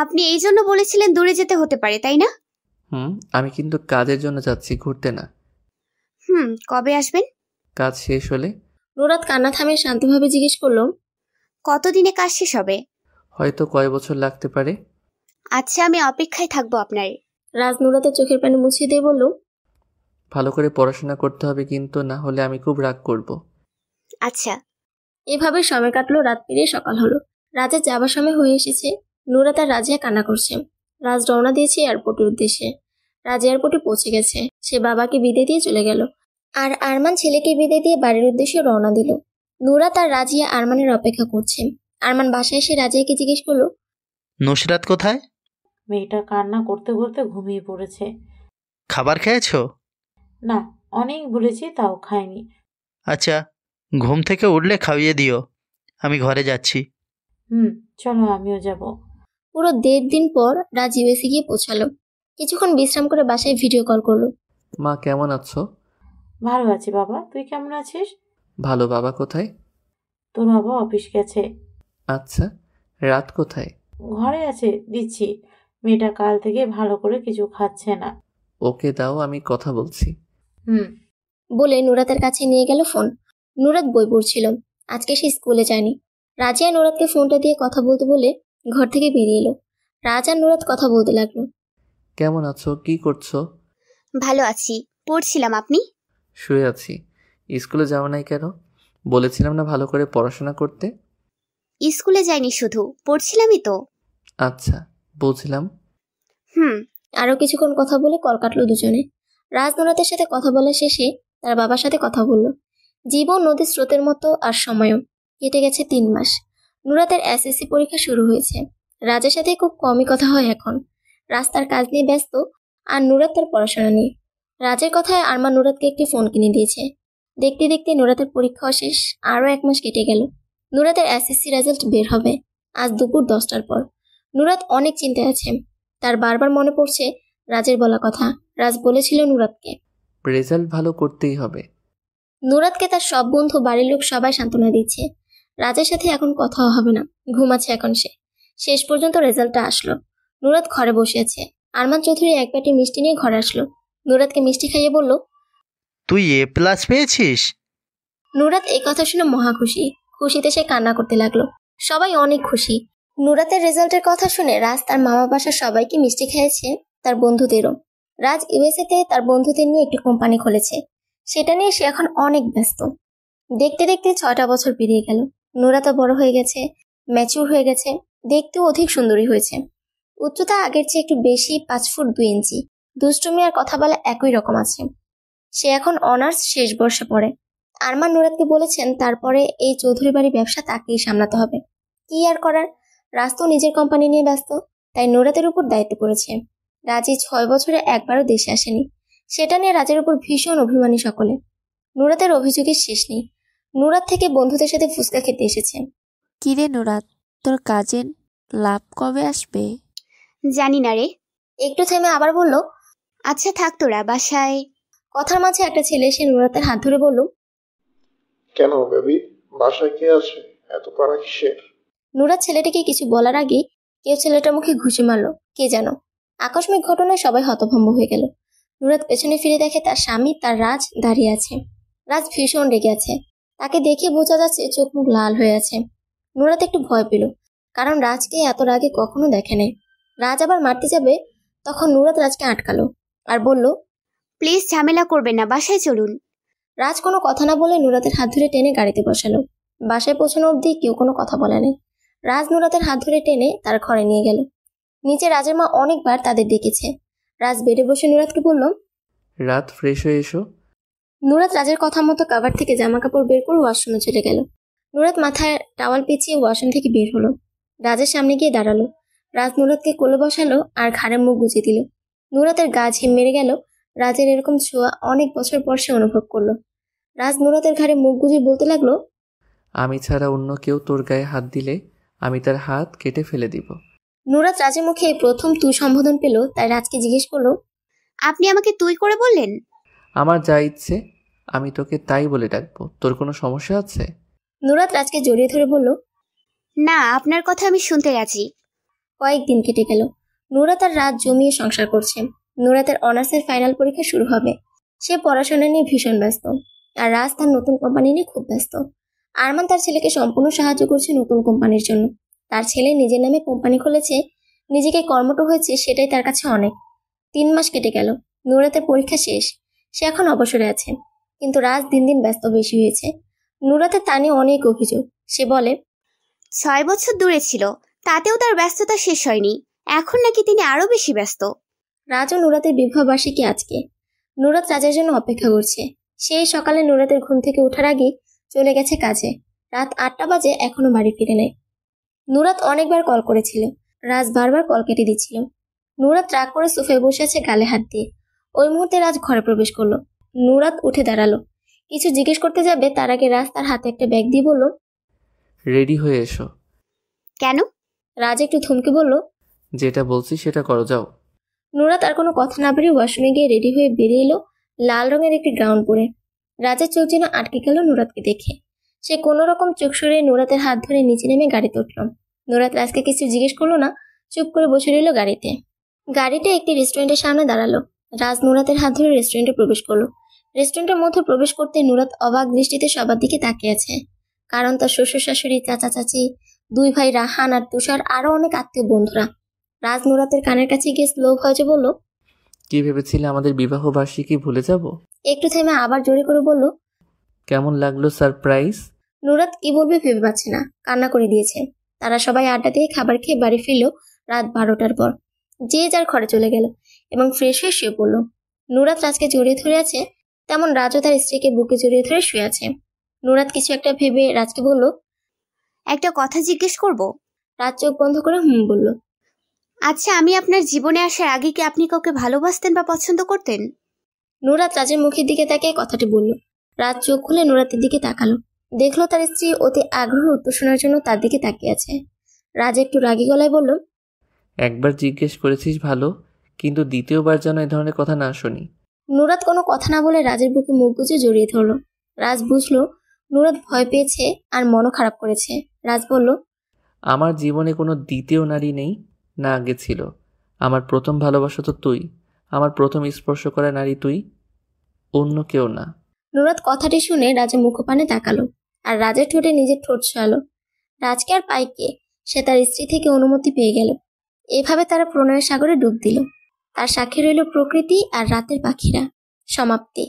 আপনি এই জন্য বলেছিলেন দূরে যেতে হতে পারে, তাই না? আমি কিন্তু কাজের জন্য যাচ্ছি, ঘুরতে না। কবে আসবেন? কাজ শেষ হলে। নুরাত কান্না থামিয়ে শান্তভাবে জিজ্ঞেস করলো, কতদিনে কাজ শেষ হবে? হয়তো কয় বছর লাগতে পারে। আচ্ছা, আমি অপেক্ষায় থাকবো আপনার। রাজ নুরাতের চোখের পানি মুছিয়ে দিয়ে বলল, ভালো করে পড়াশোনা করতে হবে কিন্তু, না হলে আমি খুব রাগ করব। আচ্ছা। এভাবে সময় কাটলো, রাত পেরিয়ে সকাল হলো। রাজের যাবার সময় হয়ে এসেছে। নুরাত আর রাজিয়া কান্না করছে। রাজ রওনা দিয়েছে এয়ারপোর্টের উদ্দেশ্যে। রাজ এয়ারপোর্টে পৌঁছে গেছে। সে বাবাকে বিদায় দিয়ে চলে গেল, আর আরমান ছেলেকে বিদায় দিয়ে বাড়ির উদ্দেশ্যে রওনা দিল। নুরাত আর রাজিয়া আরমানের অপেক্ষা করছে। আরমান বাসায় এসে রাজিয়াকে জিজ্ঞেস করলো, নুসরাত কোথায়? মেয়েটা কান্না করতে করতে ঘুমিয়ে পড়েছে। খাবার খেয়েছো? না, অনেক বলেছি তাও খায়নি। আচ্ছা, ঘুম থেকে উঠলে খাইয়ে দিও, আমি ঘরে যাচ্ছি। চলো, আমিও যাব। পুরো 1.5 দিন পর রাজ ইউএসএ গিয়ে পৌঁছালো। কিছুক্ষণ বিশ্রাম করে বাসায় ভিডিও কল করলো। মা কেমন আছো? ভালো আছি বাবা, তুই কেমন আছিস? ভালো। বাবা কোথায়? তোর বাবা অফিস গেছে। আচ্ছা, রাত কোথায়? ঘরে আছে, দিচ্ছি। মেয়েটা কাল থেকে ভালো করে কিছু খাচ্ছে না। ওকে দাও, আমি কথা বলছি। বলে নুরাতের কাছে নিয়ে গেল ফোন। নুরাত বই পড়ছিল। আজকে সে স্কুলে যায়নি। রাজিয়া নুরাতকে ফোনটা দিয়ে কথা বলতে বলে ঘর থেকে বেরিয়ে এলো। রাজ আর নুরাত কথা বলতে লাগলো। কেমন আছো? কি করছো? ভালো আছি, পড়ছিলাম। আপনি? শুয়ে আছি। স্কুলে যাও নাই কেন? বলেছিলাম না ভালো করে পড়াশোনা করতে। স্কুলে যাইনি, শুধু পড়ছিলামই তো। আচ্ছা, বুঝলাম। আরো কিছুক্ষণ কথা বলে কল কাটলো দুজনে। রাজ নুরাতের সাথে কথা বলা শেষে তার বাবার সাথে কথা বলল। জীবন নদীর স্রোতের মতো, আর সময়ও কেটে গেছে 3 মাস। নুরাতের এসএসসি পরীক্ষা শুরু হয়েছে। রাজের সাথে খুব কমই কথা হয় এখন। রাস্তার কাজ নিয়ে ব্যস্ত, আর নুরাত তার পড়াশোনা নিয়ে। রাজের কথায় আরমান নুরাতকে একটি ফোন কিনে দিয়েছে। দেখতে দেখতে নুরাতের পরীক্ষা শেষ। আরো 1 মাস কেটে গেল। নুরাতের এসএসসি রেজাল্ট বের হবে আজ দুপুর 10টার পর। নুরাত অনেক চিন্তায় আছে। তার বারবার মনে পড়ছে রাজের বলা কথা। রাজ বলেছিল নুরাতকে, রেজাল্ট ভালো করতেই হবে। নুরাতকে তার সব বন্ধু, বাড়ির লোক সবাই সান্ত্বনা দিচ্ছে। রাজের সাথে এখন কথাও হবে না, ঘুমাচ্ছে এখন সে। শেষ পর্যন্ত রেজাল্টটা আসলো। নুরাত ঘরে বসে আছে। আরমান চৌধুরী এক বাটি মিষ্টি নিয়ে ঘরে আসলো। নুরাতকে মিষ্টি খাইয়ে বলল, তুই A+ পেয়েছিস? নুরাত এই কথা শুনে মহা খুশি। খুশিতে সে কান্না করতে লাগলো। সবাই অনেক খুশি। নুরাতের রেজাল্টের কথা শুনে রাজ তার মামা বাসার সবাইকে মিষ্টি খাইয়েছে, তার বন্ধুদেরও। রাজ ইউএসএতে তার বন্ধুদের নিয়ে একটি কোম্পানি খুলেছে। সেটা নিয়ে সে এখন অনেক ব্যস্ত। দেখতে দেখতে 6টা বছর পেরিয়ে গেল। নুরাতও বড় হয়ে গেছে, ম্যাচিউর হয়ে গেছে, দেখতেও অধিক সুন্দরী হয়েছে। উচ্চতা আগের চেয়ে একটু বেশি, 5 ফুট 2 ইঞ্চি। দুষ্টুমি আর কথা বলা একই রকম আছে। সে এখন অনার্স শেষ বর্ষে পড়ে। আরমান নুরাতকে বলেছেন তারপরে এই চৌধুরী বাড়ি ব্যবসা তাকেই সামলাতে হবে। কি আর করার, রাজ তো নিজের কোম্পানি নিয়ে ব্যস্ত, তাই নুরাতের উপর দায়িত্ব পড়েছে। রাজি 6 বছরে একবারও দেশে আসেনি। সেটা নিয়ে রাজের উপর ভীষণ অভিমানী সকলে। নুরাতের অভিযোগের শেষ নেই। নুরাত থেকে বন্ধুদের সাথে ফুচকা খেতে এসেছে। কিরে নুরাত, তোর কাজিন লাভ কবে আসবে? জানি না রে। একটু থেমে আবার বলল, আচ্ছা থাক তোরা, বাসায়। কথার মাঝে একটা ছেলে এসে নুরাতের হাত ধরে বলল, কেন বেবি, বাসায় কে আছে? এত পাড়া কিসের? নুরাত ছেলেটিকে কিছু বলার আগে কেউ ছেলেটার মুখে ঘুষি মারলো, কে যেন। আকস্মিক ঘটনায় সবাই হতভম্ব হয়ে গেল। নুরাত পেছনে ফিরে দেখে তার স্বামী, তার রাজ দাঁড়িয়ে আছে। রাজ ভীষণ রেগে আছে। তাকে দেখে বোঝা যাচ্ছে চোখ মুখ লাল হয়ে আছে। নুরাত একটু ভয় পেল, কারণ রাজকে এত রাগে কখনো দেখে নাই। রাজ আবার মারতে যাবে, তখন নুরাত রাজকে আটকালো আর বলল, প্লিজ ঝামেলা করবেন না, বাসায় চলুন। রাজ কোনো কথা না বলে নুরাতের হাত ধরে টেনে গাড়িতে বসালো। বাসায় পৌঁছানো অবধি কেউ কোনো কথা বলেনি। রাজ নুরাতের হাত ধরে টেনে তার ঘরে নিয়ে গেল। নিচে রাজের মা অনেকবার তাদের ডেকেছে। রাজ বেডে বসে নুরাতকে বলল, রাত ফ্রেশ হয়ে এসো। নুরাত রাজের কথা মতো কাভার থেকে জামা কাপড় বের করে ওয়াশরুমে চলে গেল। নুরাত মাথায় টাওয়াল পেঁচিয়ে ওয়াশরুম থেকে বের হলো। রাজের সামনে গিয়ে দাঁড়ালো। রাজ নুরাতকে কোলে বসালো আর ঘাড়ে মুখ গুজে দিল। নুরাতের গা ঝিম মেরে গেল। রাজের এরকম ছোঁয়া অনেক বছর পর সে অনুভব করলো। রাজ নুরাতের ঘাড়ে মুখ গুজে বলতে লাগলো, আমি ছাড়া অন্য কেউ তোর গায়ে হাত দিলে আমি তার হাত কেটে ফেলে দিব। নুরাত রাজের মুখে প্রথম তুই সম্বোধন পেল, তাই রাজকে জিজ্ঞেস করলো, আপনি আমাকে তুই করে বললেন? আমার যা ইচ্ছে আমি তোকে তাই বলে ডাকবো। তোর কোনো সমস্যা আছে? নুরাত রাজকে জড়িয়ে ধরে বলল, না, আপনার কথা আমি শুনতে রাজি। কয়েকদিন কেটে গেল। নুরাত আর রাজ জমিয়ে সংসার করছে। নুরাতের অনার্সের ফাইনাল পরীক্ষা শুরু হবে। সে পড়াশোনা নিয়ে ভীষণ ব্যস্ত, আর রাজ তার নতুন কোম্পানি নিয়ে খুব ব্যস্ত। আরমান তার ছেলেকে সম্পূর্ণ সাহায্য করছে নতুন কোম্পানির জন্য। তার ছেলে নিজের নামে কোম্পানি খুলেছে, নিজেকে কর্মঠ হয়েছে, সেটাই তার কাছে অনেক। 3 মাস কেটে গেল। নুরাতের পরীক্ষা শেষ, সে এখন অবসরে আছে। কিন্তু রাজ দিন দিন ব্যস্ত বেশি হয়েছে। নুরাতের তা নিয়ে অনেক অভিযোগ। সে বলে, 6 বছর দূরে ছিল, তাতেও তার ব্যস্ততা শেষ হয়নি। এখন নাকি তিনি আরো বেশি ব্যস্ত। রাজ ও নুরাতের বিবাহ বার্ষিকী আজকে। নুরাত রাজের জন্য অপেক্ষা করছে। সেই সকালে নুরাতের ঘুম থেকে ওঠার আগেই চলে গেছে কাজে। রাত 8টা বাজে, এখনো বাড়ি ফিরে নেই। নুরাত অনেকবার কল করেছিল, রাজ বারবার কল কেটে দিচ্ছিল। নুরাত রাগ করে সোফায় বসে আছে গালে হাত দিয়ে। ওই মুহূর্তে রাজ ঘরে প্রবেশ করলো। নুরাত উঠে দাঁড়ালো। কিছু জিজ্ঞেস করতে যাবে তার আগে রাজ তার হাতে একটা ব্যাগ দিয়ে বলল, রেডি হয়ে এসো। কেন? রাজ একটু থমকে বলল, যেটা বলছি সেটা করো, যাও। নুরাত আর কোনো কথা না বেরিয়ে ওয়াশরুমে গিয়ে রেডি হয়ে বেরিয়ে এলো লাল রঙের একটি গাউন পরে। রাজের চোখ যেন আটকে গেল নুরাতকে দেখে। সে কোনো রকম চোখ সরিয়ে নুরাতের হাত ধরে নিচে নেমে গাড়িতে উঠল। নুরাত রাজকে কিছু জিজ্ঞেস করলো না, চুপ করে বসে রইল গাড়িতে। গাড়িটা একটি রেস্টুরেন্টের সামনে দাঁড়ালো। রাজ নুরাতের হাত ধরে রেস্টুরেন্টে প্রবেশ করলো। রেস্টুরেন্টের মধ্যে প্রবেশ করতে নুরাত অবাক দৃষ্টিতে সবার দিকে তাকিয়ে আছে। কারণ তার শ্বশুর শাশুড়ি, চাচা চাচি, 2 ভাই রাহান আর তুষার, আরো অনেক আত্মীয় বন্ধুরা। রাজ নুরাতের কানের কাছে গিয়ে স্লো ভয়েসে বলল, কি ভেবেছিলে আমাদের বিবাহ বার্ষিকী ভুলে যাব? একটু থেমে আবার জোরে করে বলল, কেমন লাগলো সারপ্রাইজ? নুরাত কি বলবে ভেবে পাচ্ছে না, কান্না করে দিয়েছে। তারা সবাই আড্ডা দিয়ে খাবার খেয়ে বাড়ি ফিরল রাত 12টার পর। যে যার ঘরে চলে গেল এবং ফ্রেশ হয়ে শুয়ে পড়ল। নুরাত রাজকে জড়িয়ে ধরে আছে, তেমন রাজও তার স্ত্রীকে বুকে জড়িয়ে ধরে শুয়ে আছে। নুরাত কিছু একটা ভেবে রাজকে বলল, একটা কথা জিজ্ঞেস করব? রাজ চোখ বন্ধ করে বলল, আচ্ছা, আমি আপনার জীবনে আসার আগে কি আপনি কাউকে ভালোবাসতেন বা পছন্দ করতেন? নুরাত রাজের মুখের দিকে তাকিয়ে কথাটি বলল। রাজ চোখ খুলে নুরাতের দিকে তাকালো। দেখলো তার স্ত্রী অতি আগ্রহ উত্তর শোনার জন্য তার দিকে তাকিয়ে আছে। রাজ একটু রাগী গলায় বলল, একবার জিজ্ঞেস করেছিস ভালো, কিন্তু দ্বিতীয়বার যেন এ ধরনের কথা না শুনি। নুরাত কোনো কথা না বলে রাজের বুকে মুখ গুজে জড়িয়ে ধরলো। রাজ বুঝলো নুরাত ভয় পেয়েছে আর মনও খারাপ করেছে। রাজ বলল, আমার জীবনে কোনো দ্বিতীয় নারী নেই, না আগে ছিল। আমার প্রথম ভালোবাসা তো তুই, আমার প্রথম স্পর্শ করা নারী তুই, অন্য কেউ না। নুরাত কথাটি শুনে রাজের মুখপানে তাকালো আর রাজের ঠোঁটে নিজের ঠোঁট ছোঁয়ালো। রাজকে আর পাইকে সে তার স্ত্রী থেকে অনুমতি পেয়ে গেল। এভাবে তারা প্রণয়ের সাগরে ডুব দিল। তার সাক্ষী রইল প্রকৃতি আর রাতের পাখিরা। সমাপ্তি।